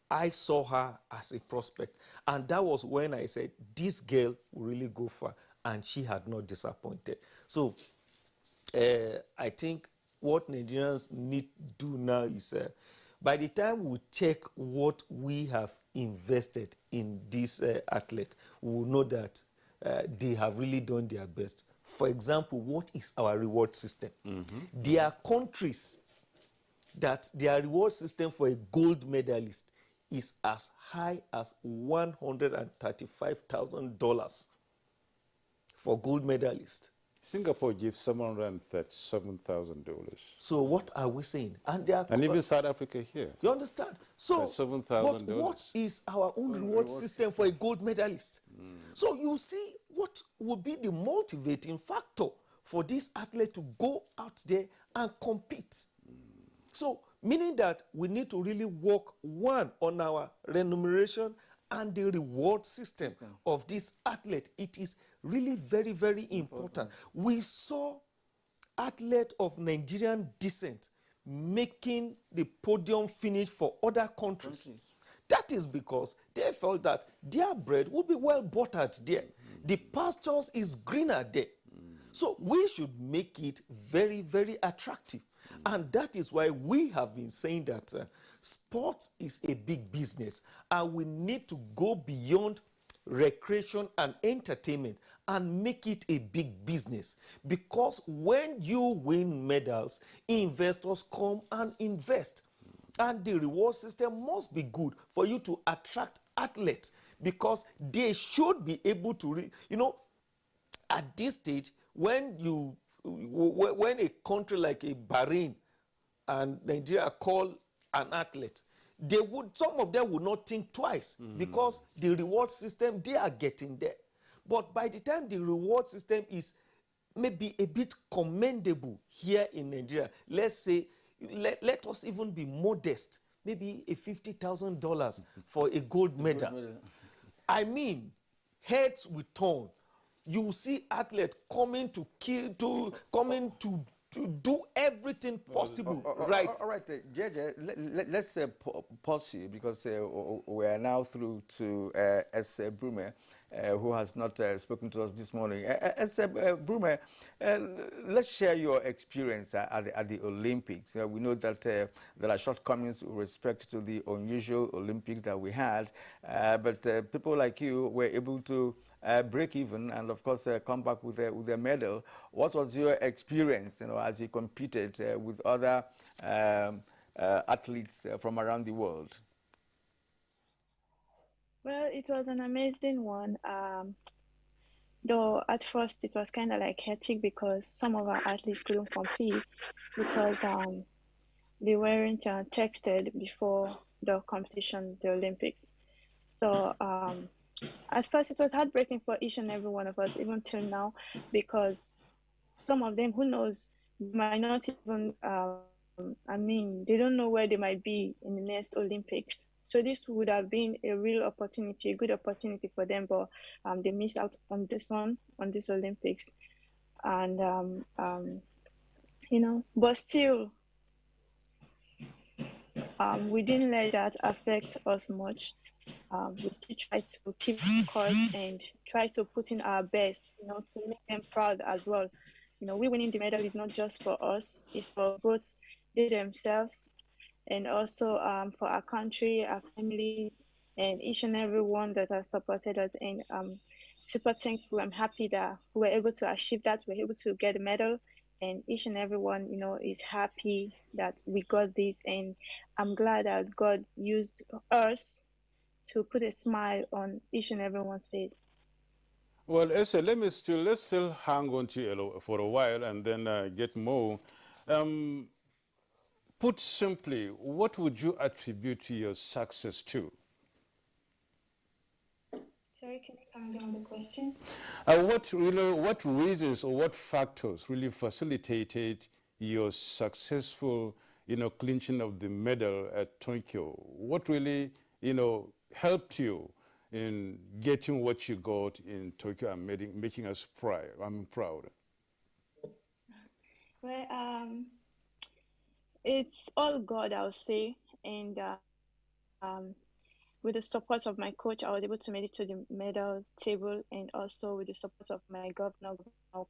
I saw her as a prospect. And that was when I said, this girl will really go far. And she had not disappointed. So I think what Nigerians need to do now is, by the time we check what we have invested in this athlete, we will know that they have really done their best. For example, what is our reward system? There are countries that their reward system for a gold medalist is as high as $135,000 for gold medalist. Singapore gives $737,000. So what are we saying? And even South Africa here. You understand? So $7,000. What is our own reward system for a gold medalist? So you see what would be the motivating factor for this athlete to go out there and compete. So meaning that we need to really work, one, on our remuneration and the reward system of this athlete. It is really very, very important. We saw athletes of Nigerian descent making the podium finish for other countries. That is because they felt that their bread would be well buttered there. The pastures is greener there. So we should make it very, very attractive. And that is why we have been saying that sports is a big business, and we need to go beyond recreation and entertainment and make it a big business. Because when you win medals, investors come and invest. And the reward system must be good for you to attract athletes, because they should be able to, at this stage, when a country like a Bahrain and Nigeria call an athlete, some of them would not think twice, because the reward system, they are getting there. But by the time the reward system is maybe a bit commendable here in Nigeria. Let's say, let us even be modest, maybe a $50,000 for a gold medal. I mean, heads will turn. You will see athletes coming to do everything possible. Right. All right, JJ, let's pause you because we are now through to S. Brume, who has not spoken to us this morning. S. Brume, let's share your experience at the Olympics. We know that there are shortcomings with respect to the unusual Olympics that we had, but people like you were able to break even and, of course, come back with a medal. What was your experience, as you competed with other athletes from around the world? Well, it was an amazing one. Though at first it was kind of like hectic because some of our athletes couldn't compete because they weren't texted before the competition, the Olympics. So at first it was heartbreaking for each and every one of us, even till now, because some of them, who knows, might not even, they don't know where they might be in the next Olympics. So this would have been a real opportunity, a good opportunity for them, but they missed out on this Olympics. And, but still, we didn't let that affect us much. We still try to keep course and try to put in our best, to make them proud as well. We winning the medal is not just for us, it's for both they themselves and also for our country, our families, and each and every one that has supported us. And super thankful. I'm happy that we were able to achieve that. We were able to get a medal, and each and every one, is happy that we got this. And I'm glad that God used us to put a smile on each and everyone's face. Well, Esther, let's still hang on to you for a while and then get more. Put simply, what would you attribute your success to? Sorry, can you come again on the question? What reasons or what factors really facilitated your successful, clinching of the medal at Tokyo? What really, helped you in getting what you got in Tokyo and making us proud? Well, it's all God, I'll say, and with the support of my coach, I was able to make it to the medal table, and also with the support of my governor,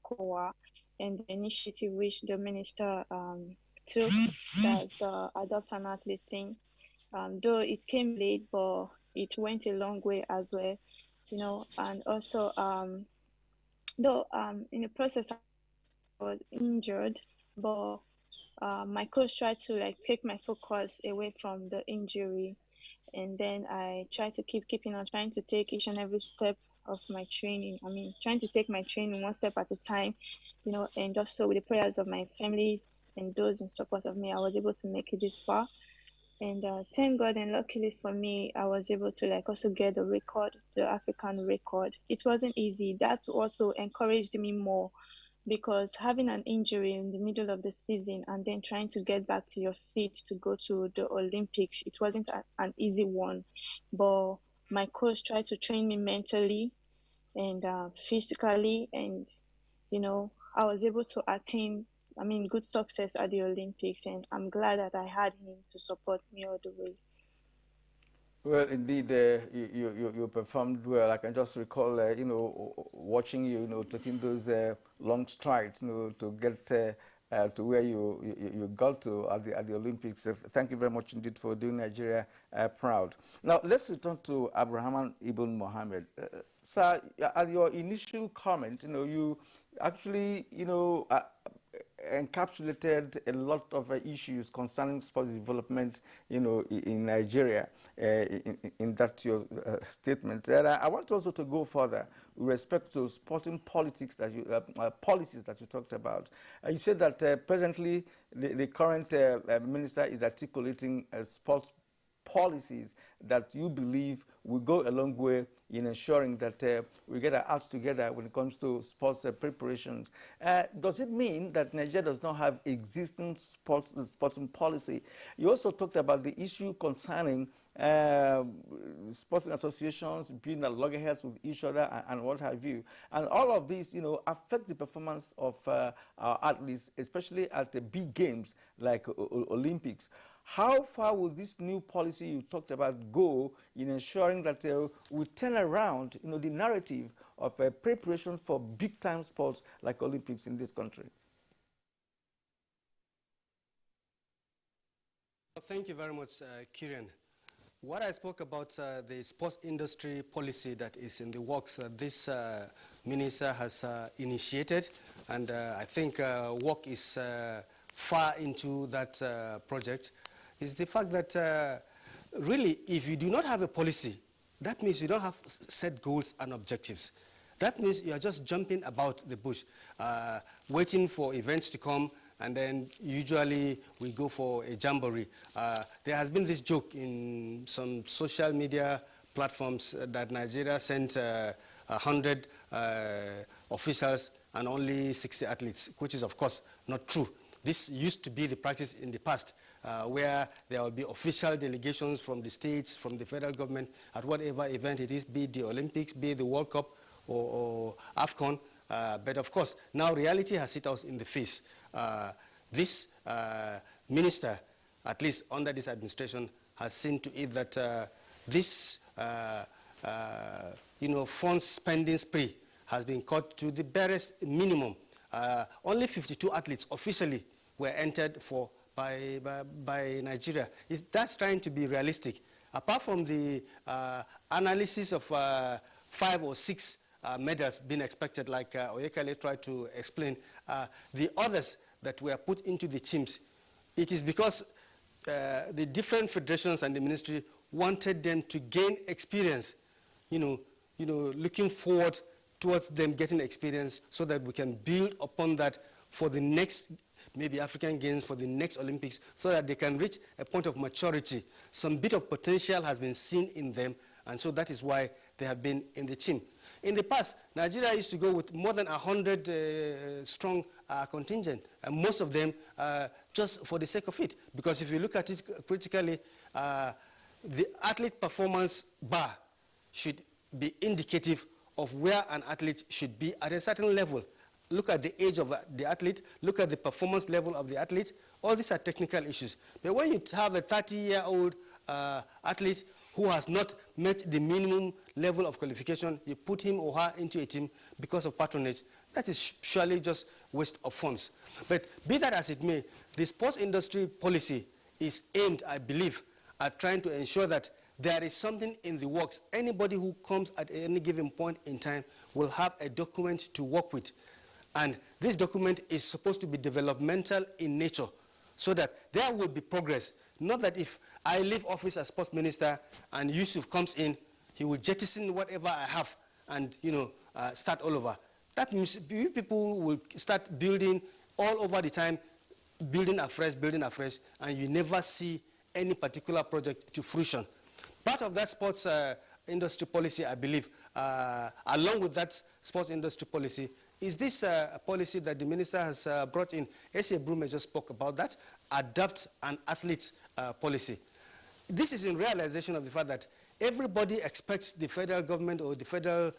Kowa, and the initiative which the minister took, that's Adopt an Athlete thing. Though it came late, but it went a long way as well, and also though in the process I was injured, but my coach tried to take my focus away from the injury, and then I tried to keeping on trying to take each and every step of my training. Trying to take my training one step at a time, and also with the prayers of my families and those in support of me, I was able to make it this far. And thank God, and luckily for me, I was able to also get the record, the African record. It wasn't easy. That also encouraged me more, because having an injury in the middle of the season and then trying to get back to your feet to go to the Olympics, it wasn't an easy one. But my coach tried to train me mentally and physically, and I was able to attain good success at the Olympics, and I'm glad that I had him to support me all the way. Well, indeed, you performed well. I can just recall, watching you, taking those long strides, to get to where you got to at the Olympics. Thank you very much indeed for doing Nigeria proud. Now, let's return to Abraham Ibn Mohammed. Sir, at your initial comment, you actually, encapsulated a lot of issues concerning sports development, in Nigeria, in that your statement. And I want also to go further with respect to sporting politics that policies that you talked about. You said that presently the current minister is articulating sports policies that you believe will go a long way in ensuring that we get our acts together when it comes to sports preparations. Does it mean that Nigeria does not have existing sporting policy? You also talked about the issue concerning sporting associations being at loggerheads with each other and what have you. And all of these, affect the performance of our athletes, especially at the big games like Olympics. How far will this new policy you talked about go in ensuring that we turn around, the narrative of preparation for big-time sports like Olympics in this country? Thank you very much, Kieran. What I spoke about the sports industry policy that is in the works that this minister has initiated, and I think work is far into that project, is the fact that really, if you do not have a policy, that means you don't have set goals and objectives. That means you are just jumping about the bush, waiting for events to come, and then usually we go for a jamboree. There has been this joke in some social media platforms that Nigeria sent 100 officials and only 60 athletes, which is of course not true. This used to be the practice in the past, where there will be official delegations from the states, from the federal government, at whatever event it is, be it the Olympics, be it the World Cup or AFCON. But of course, now reality has hit us in the face. This minister, at least under this administration, has seen to it that this fund spending spree has been cut to the barest minimum. Only 52 athletes officially were entered for by Nigeria. That's trying to be realistic. Apart from the analysis of 5 or 6 medals being expected, like Oyekale tried to explain, the others that were put into the teams, it is because the different federations and the ministry wanted them to gain experience, looking forward towards them getting experience so that we can build upon that for the next, maybe African Games, for the next Olympics, so that they can reach a point of maturity. Some bit of potential has been seen in them, and so that is why they have been in the team. In the past, Nigeria used to go with more than 100 strong contingent, and most of them just for the sake of it. Because if you look at it critically, the athlete performance bar should be indicative of where an athlete should be at a certain level. Look at the age of the athlete, look at the performance level of the athlete. All these are technical issues. But when you have a 30-year-old athlete who has not met the minimum level of qualification, you put him or her into a team because of patronage, that is surely just waste of funds. But be that as it may, the sports industry policy is aimed, I believe, at trying to ensure that there is something in the works. Anybody who comes at any given point in time will have a document to work with. And this document is supposed to be developmental in nature so that there will be progress. Not that if I leave office as sports minister and Yusuf comes in, he will jettison whatever I have and start all over. That means people will start building all over the time, building afresh, and you never see any particular project to fruition. Part of that sports industry policy, I believe, along with that sports industry policy, is this policy that the minister has brought in. S.A. Brume just spoke about that, adopt an athlete policy. This is in realization of the fact that everybody expects the federal government or the federal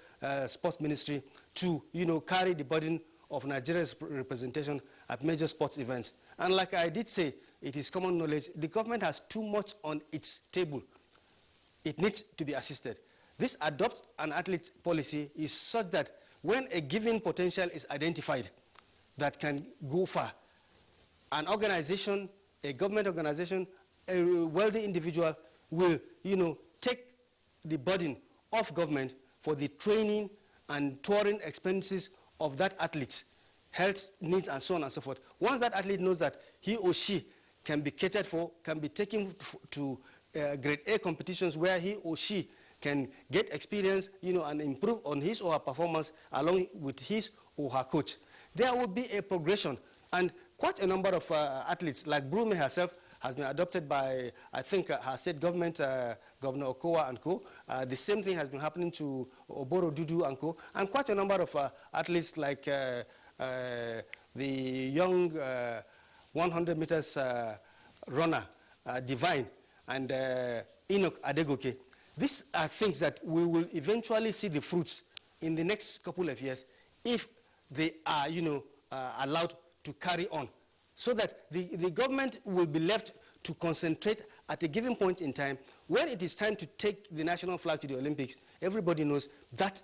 sports ministry to, carry the burden of Nigeria's representation at major sports events. And like I did say, it is common knowledge, the government has too much on its table. It needs to be assisted. This adopt an athlete policy is such that when a given potential is identified that can go far, an organization, a government organization, a wealthy individual will, take the burden of government for the training and touring expenses of that athlete, health needs and so on and so forth. Once that athlete knows that he or she can be catered for, can be taken to grade A competitions where he or she can get experience, and improve on his or her performance along with his or her coach, there will be a progression. And quite a number of athletes, like Brume herself, has been adopted by, I think, her state government Governor Okowa and co. The same thing has been happening to Oboro Dudu and co. And quite a number of athletes like the young 100 meters runner, Divine, and Enoch Adegoke. These are things that we will eventually see the fruits in the next couple of years if they are, allowed to carry on, so that the government will be left to concentrate at a given point in time. When it is time to take the national flag to the Olympics, everybody knows that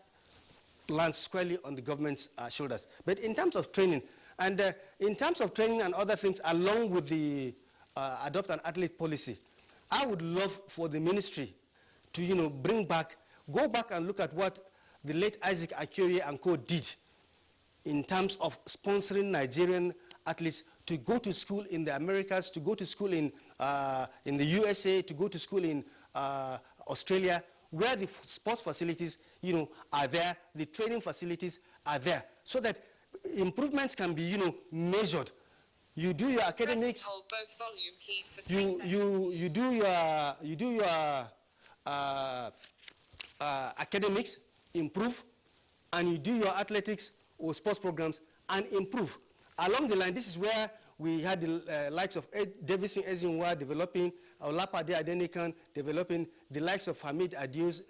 lands squarely on the government's shoulders. But in terms of training, and other things, along with the adopt an athlete policy, I would love for the ministry to, go back and look at what the late Isaac Akioye and co did in terms of sponsoring Nigerian athletes to go to school in the Americas, to go to school in the USA, to go to school in Australia, where the sports facilities, are there, the training facilities are there, so that improvements can be, measured. You do your academics. Hold both volume keys for 3 you do your academics, improve, and you do your athletics or sports programs and improve. Along the line, this is where we had the likes of Davison Ezinwa developing, Olapade Adenikan developing, the likes of Hamid Adios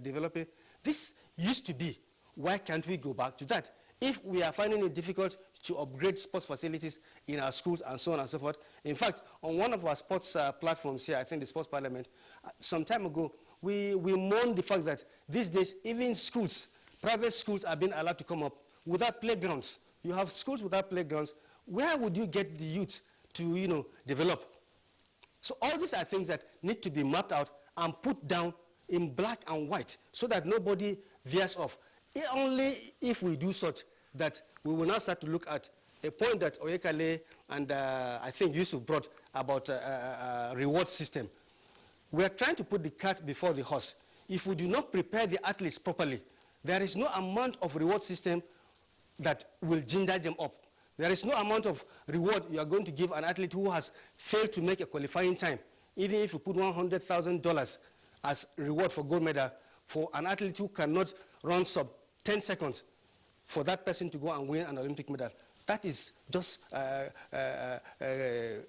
developing. This used to be. Why can't we go back to that? If we are finding it difficult to upgrade sports facilities in our schools and so on and so forth. In fact, on one of our sports platforms here, I think the Sports Parliament, some time ago, we mourned the fact that these days, even schools, private schools are being allowed to come up without playgrounds. You have schools without playgrounds. Where would you get the youth to, develop? So all these are things that need to be mapped out and put down in black and white so that nobody veers off. Only if we do such that we will now start to look at a point that Oyekale and I think Yusuf brought about a reward system. We are trying to put the cart before the horse. If we do not prepare the athletes properly, there is no amount of reward system that will ginger them up. There is no amount of reward you are going to give an athlete who has failed to make a qualifying time, even if you put $100,000 as reward for gold medal for an athlete who cannot run sub 10 seconds for that person to go and win an Olympic medal. That is just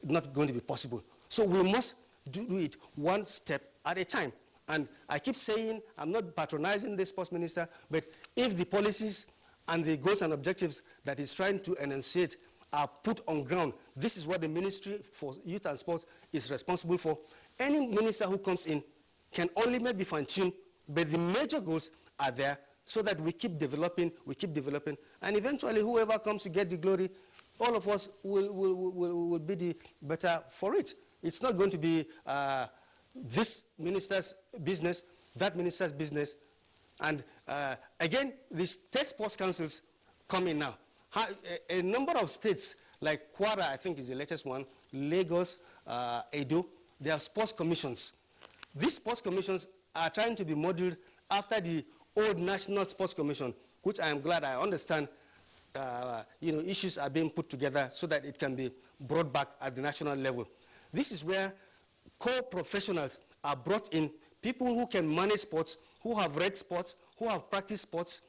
not going to be possible. So we must do it one step at a time. And I keep saying, I'm not patronizing the sports minister, but if the policies and the goals and objectives that he's trying to enunciate are put on ground, this is what the Ministry for Youth and Sports is responsible for. Any minister who comes in can only maybe fine-tune, but the major goals are there so that we keep developing, and eventually whoever comes to get the glory, all of us will be the better for it. It's not going to be this minister's business, that minister's business. And again, the state sports councils come in now. A number of states, like Kwara, I think is the latest one, Lagos, Edo, they have sports commissions. These sports commissions are trying to be modeled after the old National Sports Commission, which I am glad I understand, issues are being put together so that it can be brought back at the national level. This is where core professionals are brought in, people who can manage sports, who have read sports, who have practiced sports,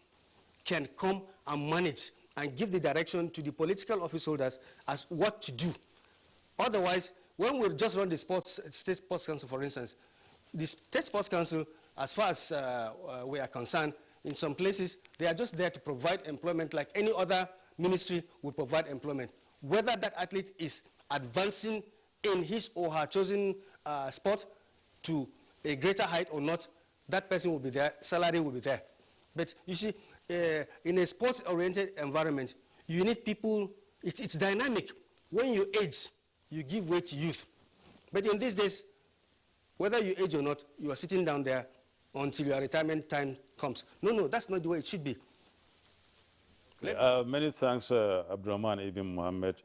can come and manage and give the direction to the political office holders as what to do. Otherwise, when we just run the State Sports Council, for instance, the State Sports Council, as far as we are concerned, in some places, they are just there to provide employment like any other ministry would provide employment. Whether that athlete is advancing in his or her chosen sport to a greater height or not, that person will be there, salary will be there. But you see, in a sports-oriented environment, you need people, it's dynamic. When you age, you give way to youth. But in these days, whether you age or not, you are sitting down there until your retirement time comes. No, that's not the way it should be. Many thanks, Abdurrahman Ibn Mohammed.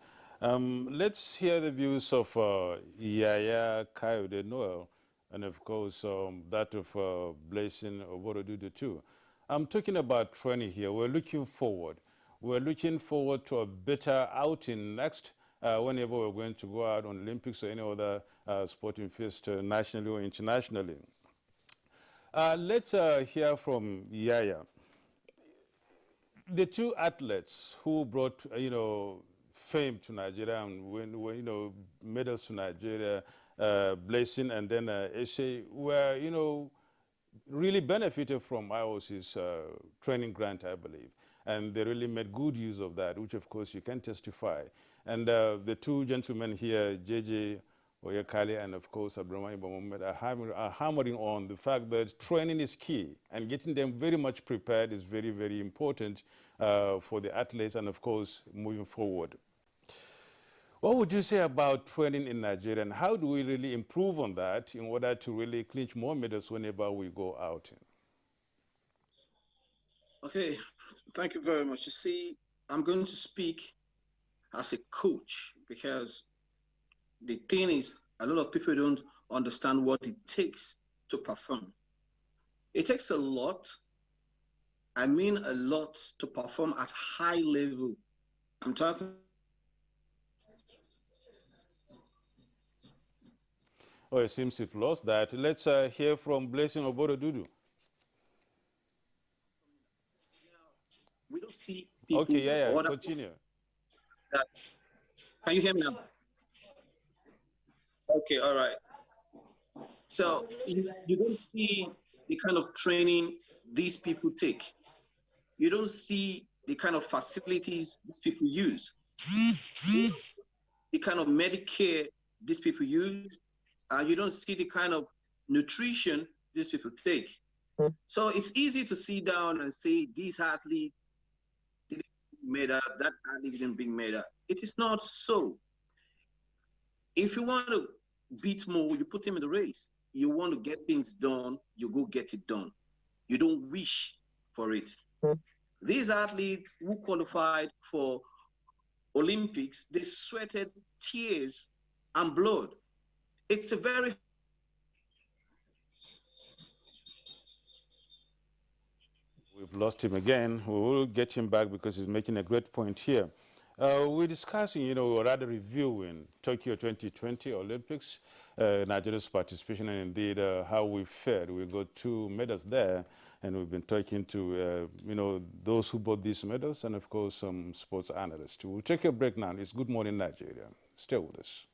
Let's hear the views of Yaya Kayode Noel, and of course that of Blessing Oborodudu too. I'm talking about training here. We're looking forward. We're looking forward to a better outing next whenever we're going to go out on Olympics or any other sporting fest nationally or internationally. Let's hear from Yaya. The two athletes who brought, fame to Nigeria and win, medals to Nigeria, Blessing and then Eshe, were, really benefited from IOC's training grant, I believe. And they really made good use of that, which of course you can testify. And the two gentlemen here, JJ Oyekali and of course Abdurrahman Mohammed, are hammering on the fact that training is key and getting them very much prepared is very, very important for the athletes and of course moving forward. What would you say about training in Nigeria and how do we really improve on that in order to really clinch more medals whenever we go out? Okay, thank you very much. You see, I'm going to speak as a coach because the thing is, a lot of people don't understand what it takes to perform. It takes a lot, I mean a lot, to perform at high level. I'm talking. Oh, it seems you've lost that. Let's hear from Blessing Oborodudu. We don't see people. Okay, yeah, continue. Can you hear me now? Okay, all right. So you don't see the kind of training these people take. You don't see the kind of facilities these people use. The kind of Medicare these people use. You don't see the kind of nutrition these people take. So it's easy to sit down and say, these athletes didn't bring medal, that athlete didn't bring medal. It is not so. If you want to beat more, you put him in the race. You want to get things done, you go get it done. You don't wish for it. These athletes who qualified for Olympics, they sweated tears and blood. It's a very We've lost him again. We will get him back because he's making a great point here. We're discussing, or rather reviewing Tokyo 2020 Olympics, Nigeria's participation, and indeed how we fared. We got 2 medals there, and we've been talking to, those who bought these medals, and of course some sports analysts. We'll take a break now. It's Good Morning Nigeria. Stay with us.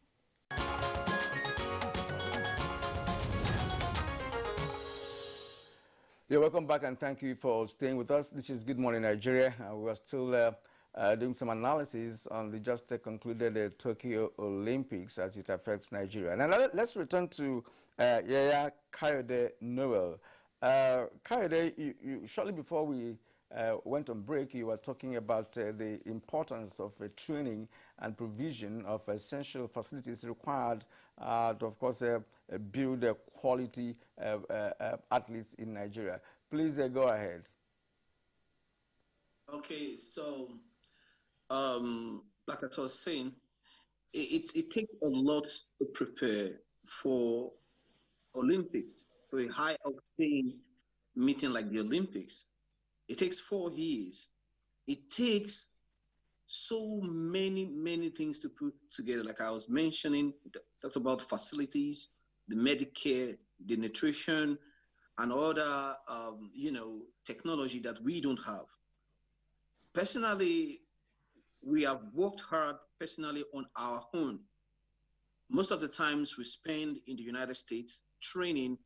You're welcome back and thank you for staying with us. This is Good Morning Nigeria. We're still doing some analysis on the just concluded Tokyo Olympics as it affects Nigeria. Now let's return to Yaya Kayode Noel. Kayode, you, shortly before we went on break, you were talking about the importance of training and provision of essential facilities required to, of course, build quality athletes in Nigeria. Please go ahead. Okay, so like I was saying, it takes a lot to prepare for Olympics, for a high octane meeting like the Olympics. It takes 4 years. It takes so many things to put together. Like I was mentioning, that's about facilities, the Medicare, the nutrition, and other, technology that we don't have. Personally, we have worked hard personally on our own. Most of the times we spend in the United States training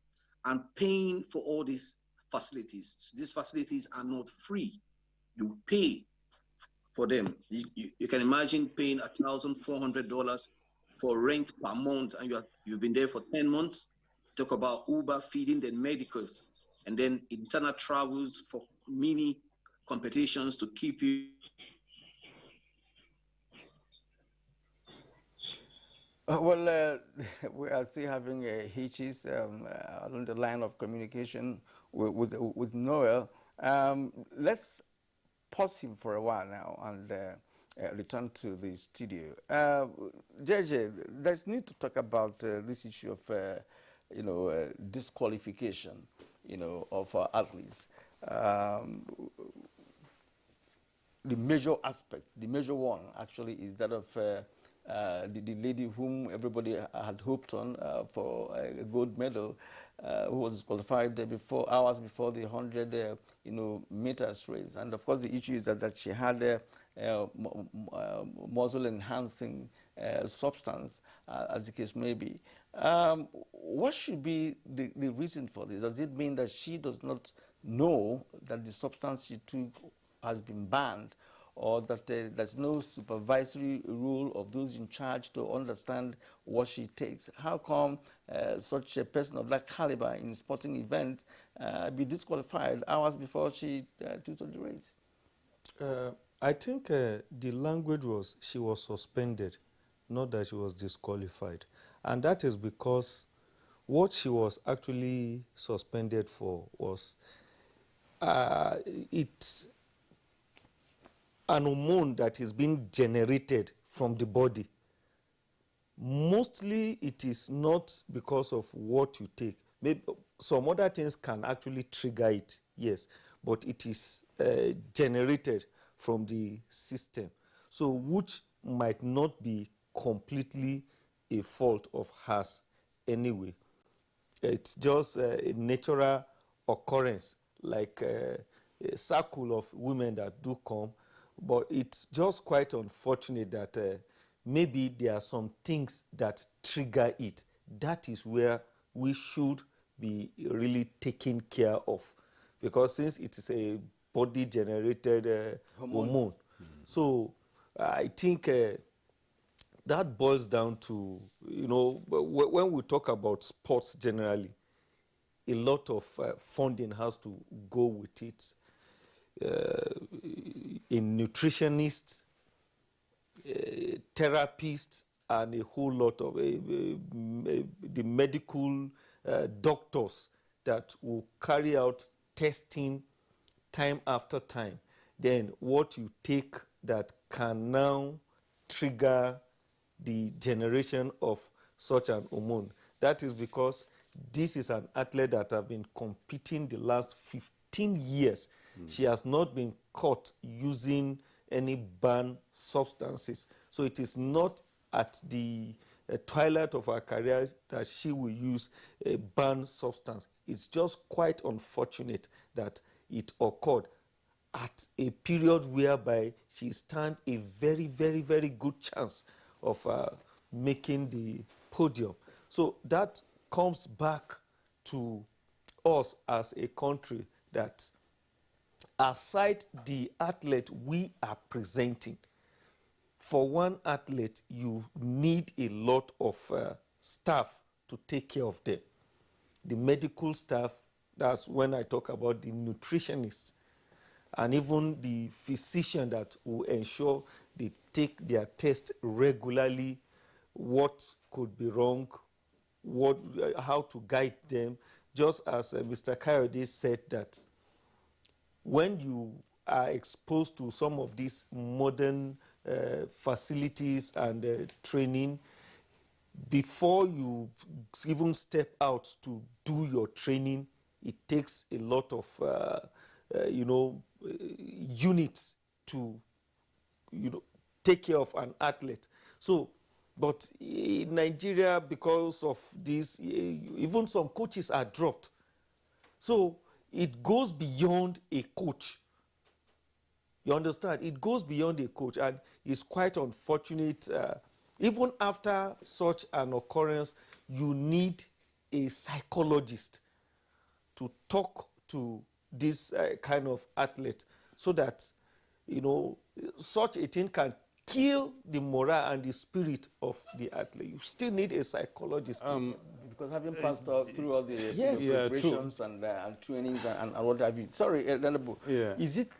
and paying for all these facilities. So these facilities are not free. You pay for them. You can imagine paying $1,400 for rent per month, and you've been there for 10 months. Talk about Uber, feeding, then medicals, and then internal travels for mini competitions to keep you. Well, we are still having hitches along the line of communication with Noel. Let's pause him for a while now and return to the studio. JJ, there's need to talk about this issue of, disqualification, of athletes. The major aspect, the major one actually is that of the lady whom everybody had hoped on for a gold medal, who was qualified hours before the 100 meters race. And of course, the issue is that she had muscle enhancing substance, as the case may be. What should be the reason for this? Does it mean that she does not know that the substance she took has been banned, or that there's no supervisory rule of those in charge to understand what she takes? How come such a person of that caliber in sporting events be disqualified hours before she took the race? I think the language was she was suspended, not that she was disqualified. And that is because what she was actually suspended for was it's an hormone that is being generated from the body. Mostly it is not because of what you take. Maybe some other things can actually trigger it, yes, but it is generated from the system. So which might not be completely a fault of hers anyway. It's just a natural occurrence, like a circle of women that do come, but it's just quite unfortunate that maybe there are some things that trigger it. That is where we should be really taken care of, because since it is a body-generated hormone. So I think that boils down to, when we talk about sports generally, a lot of funding has to go with it. A nutritionist, therapists, and a whole lot of the medical doctors that will carry out testing time after time. Then what you take that can now trigger the generation of such an hormone. That is because this is an athlete that has been competing the last 15 years. She has not been caught using any banned substances. So it is not at the twilight of her career that she will use a banned substance. It's just quite unfortunate that it occurred at a period whereby she stands a very, very, very good chance of making the podium. So that comes back to us as a country that, aside the athlete we are presenting, for one athlete, you need a lot of staff to take care of them. The medical staff, that's when I talk about the nutritionists, and even the physician that will ensure they take their test regularly, what could be wrong, how to guide them. Just as Mr. Kayode said, that when you are exposed to some of these modern facilities and training, before you even step out to do your training, it takes a lot of units to take care of an athlete. So, but in Nigeria, because of this, even some coaches are dropped. So it goes beyond a coach. You understand? It goes beyond a coach, and it's quite unfortunate. Even after such an occurrence, you need a psychologist to talk to this kind of athlete, so that, such a thing can kill the morale and the spirit of the athlete. You still need a psychologist. Because having passed through all the yes, preparations and trainings and what have you. Sorry, is it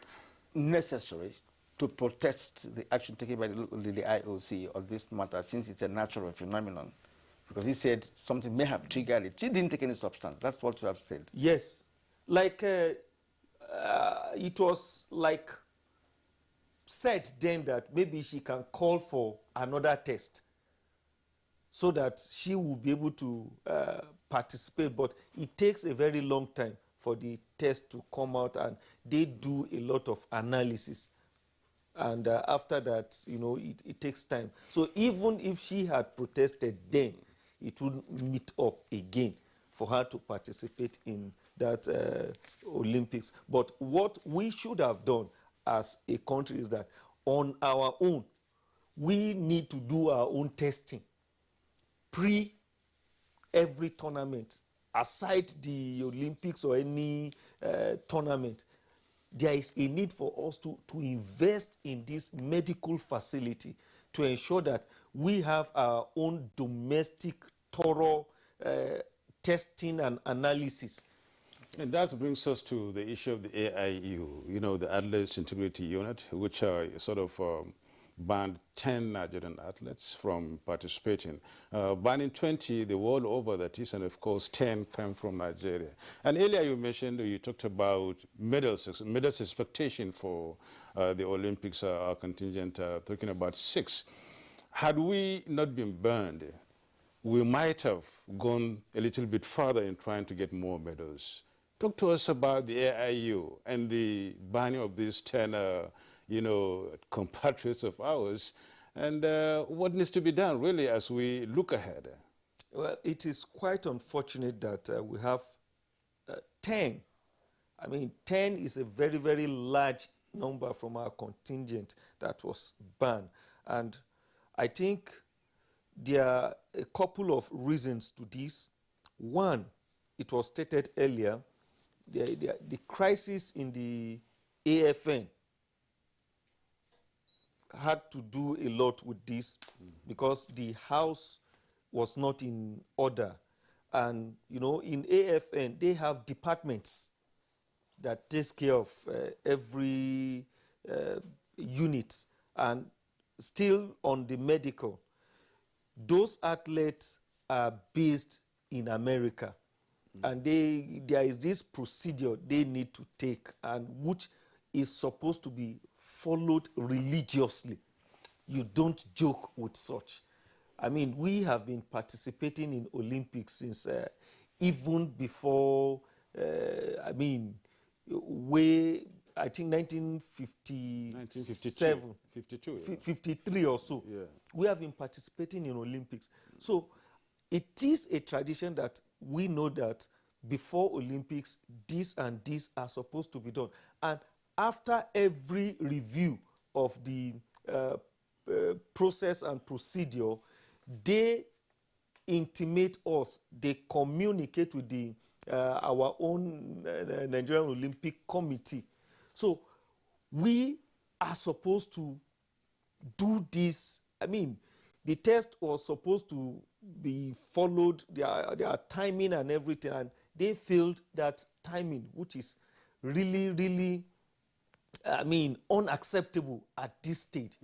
necessary to protest the action taken by the IOC on this matter, since it's a natural phenomenon? Because he said something may have triggered it. She didn't take any substance. That's what you have said. Yes. Like, it was like said then that maybe she can call for another test so that she will be able to participate. But it takes a very long time for the test to come out, and they do a lot of analysis. And after that, it takes time. So even if she had protested then, it wouldn't meet up again for her to participate in that Olympics. But what we should have done as a country is that on our own, we need to do our own testing pre every tournament. Aside the Olympics or any tournament, there is a need for us to invest in this medical facility to ensure that we have our own domestic thorough testing and analysis. And that brings us to the issue of the AIU, the Athletes Integrity Unit, which sort of banned 10 Nigerian athletes from participating. Banning 20 the world over, that is, and of course 10 came from Nigeria. And earlier you talked about medals expectation for the Olympics, our contingent, talking about 6. Had we not been banned, we might have gone a little bit further in trying to get more medals. Talk to us about the AIU and the banning of these 10 compatriots of ours, and what needs to be done, really, as we look ahead? Well, it is quite unfortunate that we have 10. I mean, 10 is a very, very large number from our contingent that was banned. And I think there are a couple of reasons to this. One, it was stated earlier, the crisis in the AFN had to do a lot with this because the house was not in order. And, in AFN, they have departments that takes care of every unit. And still on the medical, those athletes are based in America. And there is this procedure they need to take, and which is supposed to be followed religiously. You don't joke with such. I mean, we have been participating in Olympics since even before, I think 1957. 53 or so. Yeah. We have been participating in Olympics. So it is a tradition that we know that before Olympics, this and this are supposed to be done. And after every review of the process and procedure, they intimate us, they communicate with our own Nigerian Olympic Committee. So we are supposed to do this. I mean, the test was supposed to be followed, their timing and everything, and they failed that timing, which is really, really, unacceptable at this stage.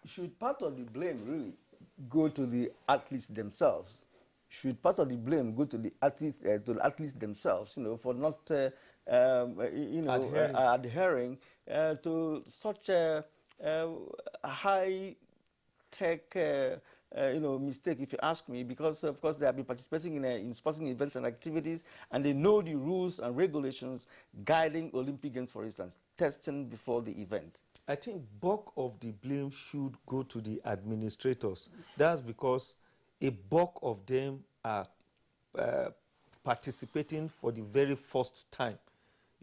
Should part of the blame really go to the athletes themselves? Should part of the blame go to the athletes themselves, for not, adhering to such a high-tech, mistake, if you ask me, because of course they have been participating in sporting events and activities, and they know the rules and regulations guiding Olympic Games, for instance, testing before the event. I think bulk of the blame should go to the administrators. That's because a bulk of them are participating for the very first time.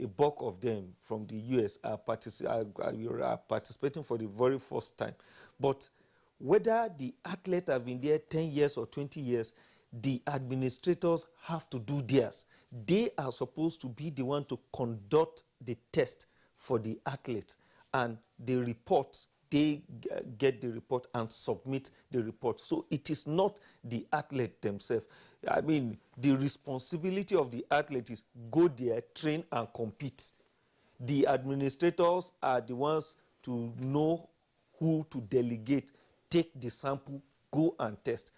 A bulk of them from the US are participating for the very first time. But whether the athlete have been there 10 years or 20 years, the administrators have to do theirs. They are supposed to be the one to conduct the test for the athlete. And the report, they get the report and submit the report. So it is not the athlete themselves. I mean, the responsibility of the athlete is go there, train, and compete. The administrators are the ones to know who to delegate, take the sample, go and test.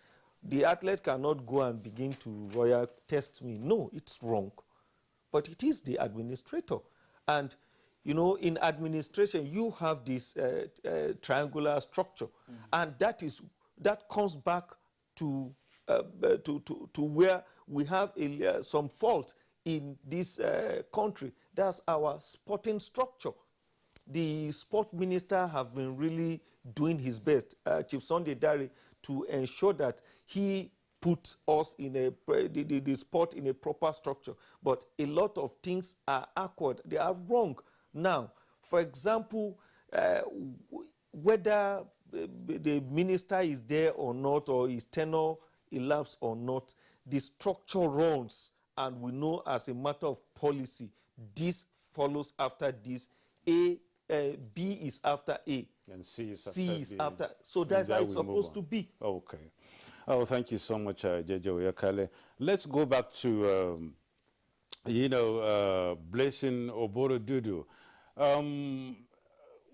The athlete cannot go and begin to test me. No, it's wrong. But it is the administrator. And in administration, you have this triangular structure, and that comes back to where we have some fault in this country. That's our sporting structure. the sport minister have been really doing his best, Chief Sunday Dare, to ensure that he put us in the sport in a proper structure. But a lot of things are awkward. They are wrong. Now, for example, whether the minister is there or not, or his tenure elapsed or not, the structure runs, and we know as a matter of policy, this follows after this. B is after A. And C is after. B. So that's how it's supposed to be. Okay. Oh, thank you so much, J.J. Oyakale. Let's go back to, Blessing Oboro Dudu.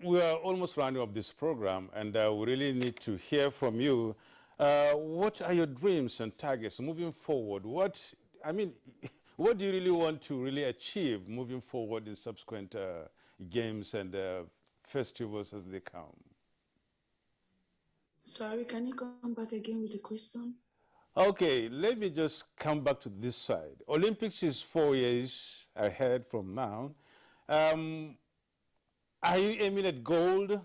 We are almost rounding up this program, and we really need to hear from you. What are your dreams and targets moving forward? What do you really want to really achieve moving forward in subsequent games and festivals as they come? Sorry, can you come back again with the question? Okay, let me just come back to this side. Olympics is 4 years ahead from now. Are you aiming at gold?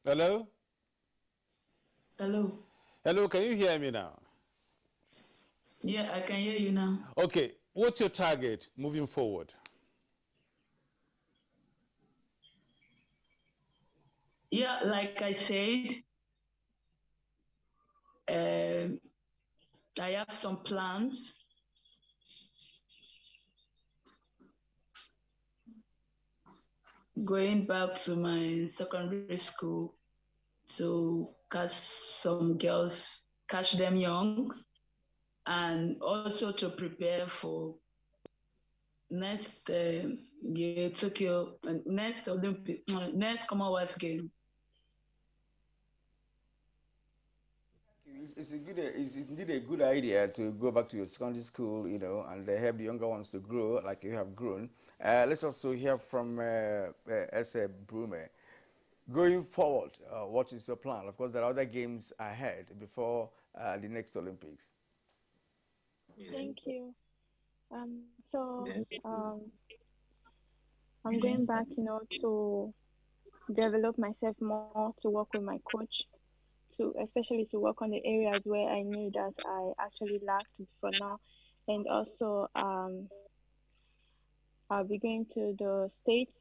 Hello? Hello? Hello, can you hear me now? Yeah, I can hear you now. Okay, what's your target moving forward? Yeah, like I said, I have some plans. Going back to my secondary school to catch some girls, catch them young, and also to prepare for next year Tokyo, next Olympic, next Commonwealth Games. It's indeed a good idea to go back to your secondary school, and help the younger ones to grow like you have grown. Let's also hear from S.A. Brume. Going forward, what is your plan? Of course, there are other games ahead before the next Olympics. Thank you. I'm going back, to develop myself more, to work with my coach, especially to work on the areas where I knew that I actually lacked for now. And also, I'll be going to the States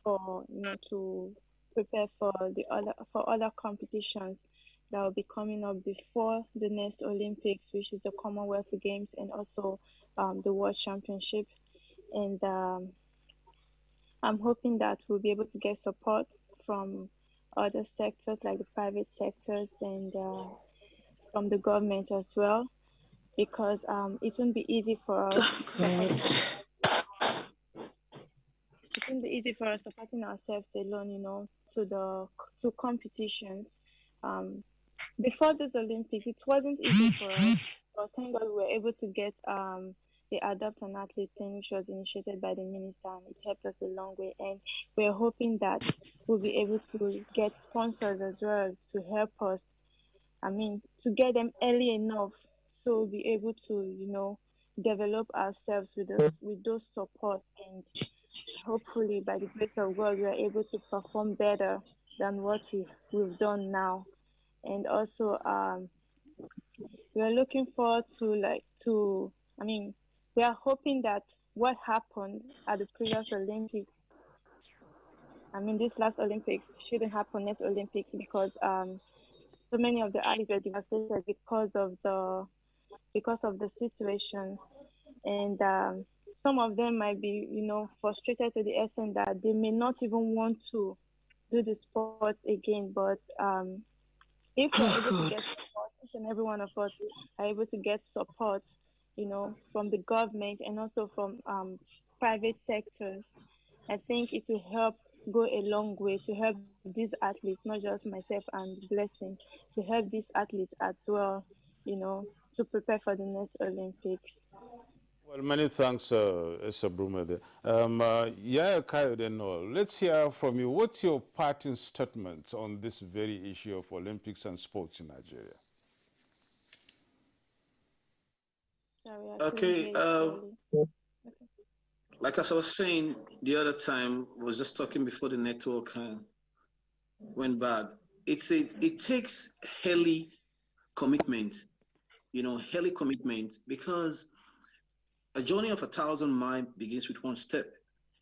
for, to prepare for other competitions that will be coming up before the next Olympics, which is the Commonwealth Games and also the World Championship. And I'm hoping that we'll be able to get support from other sectors like the private sectors and from the government as well, because it won't be easy for us. It won't be easy for us supporting ourselves alone, to competitions. Before this Olympics, it wasn't easy for us, but thank God we were able to get the Adopt an Athlete thing, which was initiated by the minister, and it helped us a long way. And we're hoping that we'll be able to get sponsors as well to help us. To get them early enough, so we'll be able to, develop ourselves with those support, and hopefully by the grace of God, we are able to perform better than what we've done now. And also, we are looking forward we are hoping that what happened at the previous Olympics, this last Olympics, shouldn't happen next Olympics, because so many of the athletes were devastated because of the situation, and some of them might be, frustrated to the extent that they may not even want to do the sports again. But if we're able to get support, each and every one of us are able to get support, from the government and also from private sectors, I think it will help go a long way to help these athletes, not just myself and Blessing, to help these athletes as well, to prepare for the next Olympics. Well, many thanks, Brume. Let's hear from you. What's your parting statement on this very issue of Olympics and sports in Nigeria? Okay. like as I was saying the other time, I was just talking before the network went bad. It takes early commitment, early commitment, because a journey of 1,000 miles begins with one step.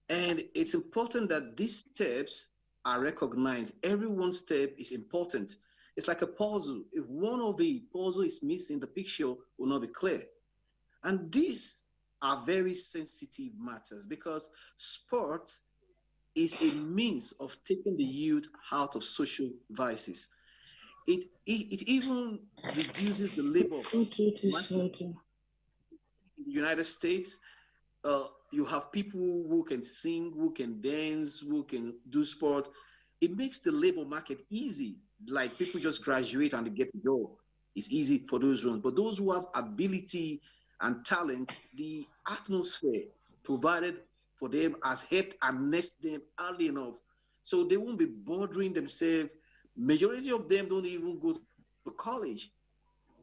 And it's important that these steps are recognized. Every one step is important. It's like a puzzle. If one of the puzzle is missing, the picture will not be clear. And these are very sensitive matters because sports is a means of taking the youth out of social vices. It even reduces the labor. In the United States, you have people who can sing, who can dance, who can do sport. It makes the labor market easy. Like people just graduate and they get a job. It's easy for those ones. But those who have ability and talent, the atmosphere provided for them has helped and nest them early enough. So they won't be bothering themselves. Majority of them don't even go to college.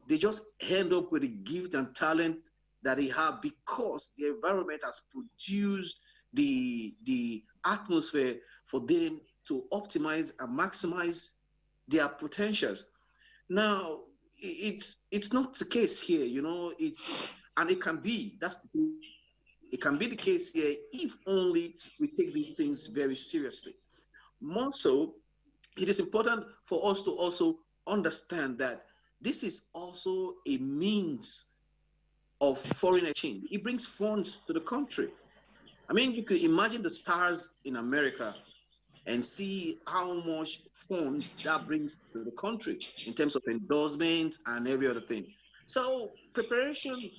They just end up with the gift and talent that they have because the environment has produced the atmosphere for them to optimize and maximize their potentials. Now, it's not the case here, and it can be, it can be the case here if only we take these things very seriously. More so, it is important for us to also understand that this is also a means of foreign exchange. It brings funds to the country. I mean, you could imagine the stars in America and see how much funds that brings to the country in terms of endorsements and every other thing. So preparation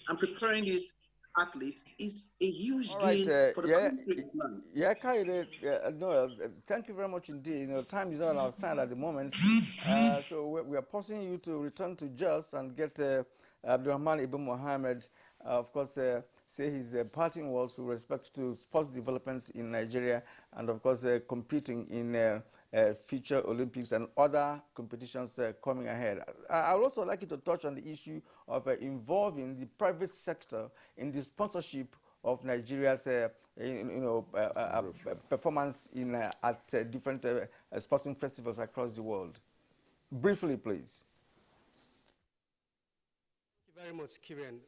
and preparing these athletes is a huge gain for the country. Yeah, Kaide, no, thank you very much indeed. Time is not on our side at the moment. So we are posing you to return to Jos and get Abdulrahman Ibn Mohammed, of course, say his parting words with respect to sports development in Nigeria and, of course, competing in future Olympics and other competitions coming ahead. I would also like you to touch on the issue of involving the private sector in the sponsorship of Nigeria's performance at different sporting festivals across the world. Briefly, please. Thank you very much, Kieran.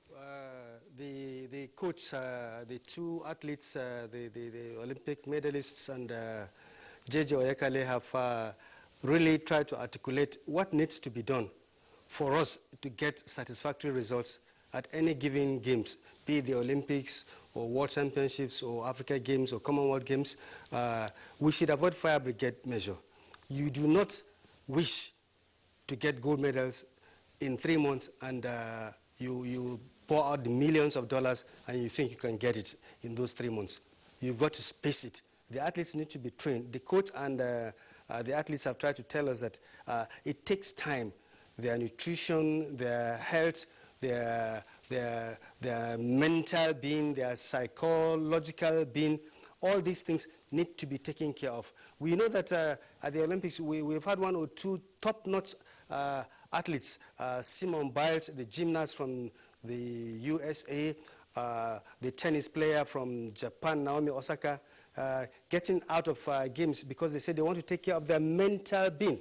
The coach, the two athletes, the Olympic medalists and JJ Oyekale have really tried to articulate what needs to be done for us to get satisfactory results at any given games, be it the Olympics or World Championships or Africa Games or Commonwealth Games. We should avoid fire brigade measure. You do not wish to get gold medals in 3 months and you pour out the millions of dollars and you think you can get it in those 3 months. You've got to space it. The athletes need to be trained. The coach and the athletes have tried to tell us that it takes time. Their nutrition, their health, their mental being, their psychological being, all these things need to be taken care of. We know that at the Olympics, we've had 1 or 2 top-notch athletes, Simone Biles, the gymnast from the USA, the tennis player from Japan, Naomi Osaka, getting out of games because they said they want to take care of their mental being.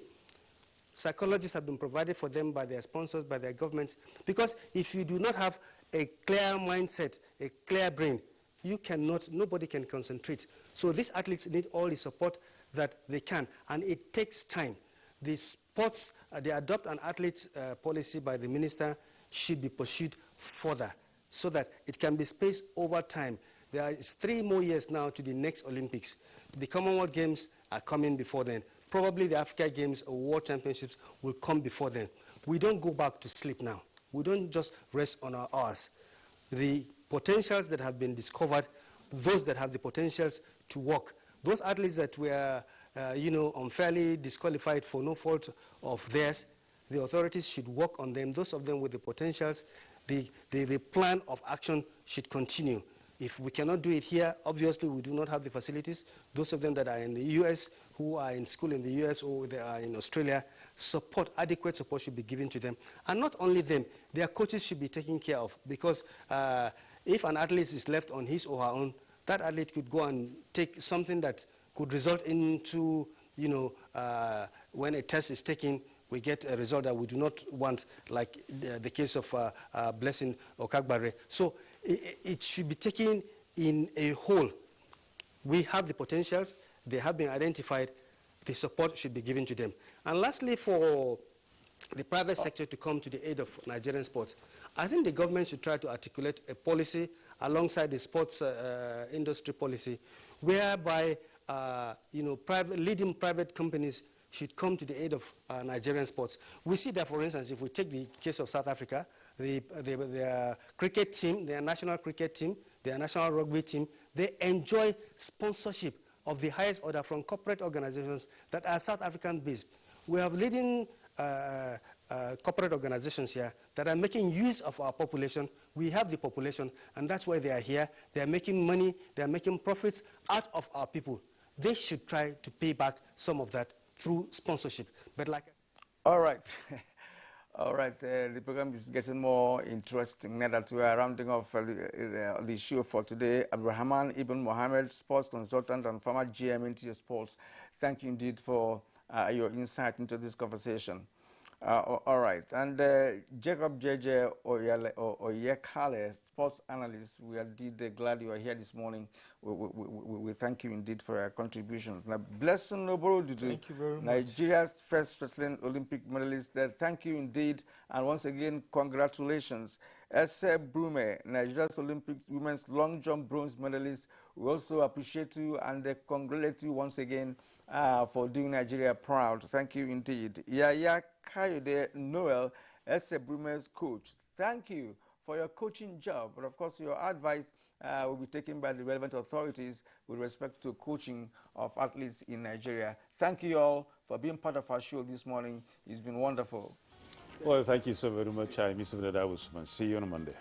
Psychologists have been provided for them by their sponsors, by their governments, because if you do not have a clear mindset, a clear brain, nobody can concentrate. So these athletes need all the support that they can, and it takes time. The sports, the adopt an athlete policy by the minister should be pursued further so that it can be spaced over time. There is 3 more years now to the next Olympics. The Commonwealth Games are coming before then. Probably the Africa Games or World Championships will come before then. We don't go back to sleep now. We don't just rest on our hours. The potentials that have been discovered, those that have the potentials to work, those athletes that were unfairly disqualified for no fault of theirs, the authorities should work on them. Those of them with the potentials, the plan of action should continue. If we cannot do it here, obviously we do not have the facilities. Those of them that are in the US, who are in school in the US or they are in Australia, adequate support should be given to them. And not only them, their coaches should be taken care of, because if an athlete is left on his or her own, that athlete could go and take something that could result into, when a test is taken, we get a result that we do not want, like the case of Blessing Okagbare. So it should be taken in a whole. We have the potentials, they have been identified, the support should be given to them. And lastly, for the private sector to come to the aid of Nigerian sports, I think the government should try to articulate a policy alongside the sports industry policy, whereby leading private companies should come to the aid of Nigerian sports. We see that, for instance, if we take the case of South Africa, their cricket team, their national cricket team, their national rugby team, they enjoy sponsorship of the highest order from corporate organizations that are South African based. We have leading corporate organizations here that are making use of our population. We have the population, and that's why they are here. They are making money, they are making profits out of our people. They should try to pay back some of that through sponsorship. But like all right. All right, the program is getting more interesting now that we are rounding off the show for today. Abdulrahman Ibn Mohammed, sports consultant and former GM NTA Sports, thank you indeed for your insight into this conversation. All right, and Jacob J.J. Oyekale, sports analyst, we are indeed glad you are here this morning. We thank you indeed for your contribution. Now, Blessing Oborodudu, thank you very much. Nigeria's first wrestling Olympic medalist, thank you indeed, and once again, congratulations. Ese Brume, Nigeria's Olympic women's long jump bronze medalist, we also appreciate you and congratulate you once again for doing Nigeria proud. Thank you indeed. Yaya Kayode Noel, Ese Brume's coach, thank you for your coaching job, but of course your advice will be taken by the relevant authorities with respect to coaching of athletes in Nigeria. Thank you all for being part of our show this morning. It's been wonderful. Well, thank you so very much, Mr. Medalist. See you on Monday.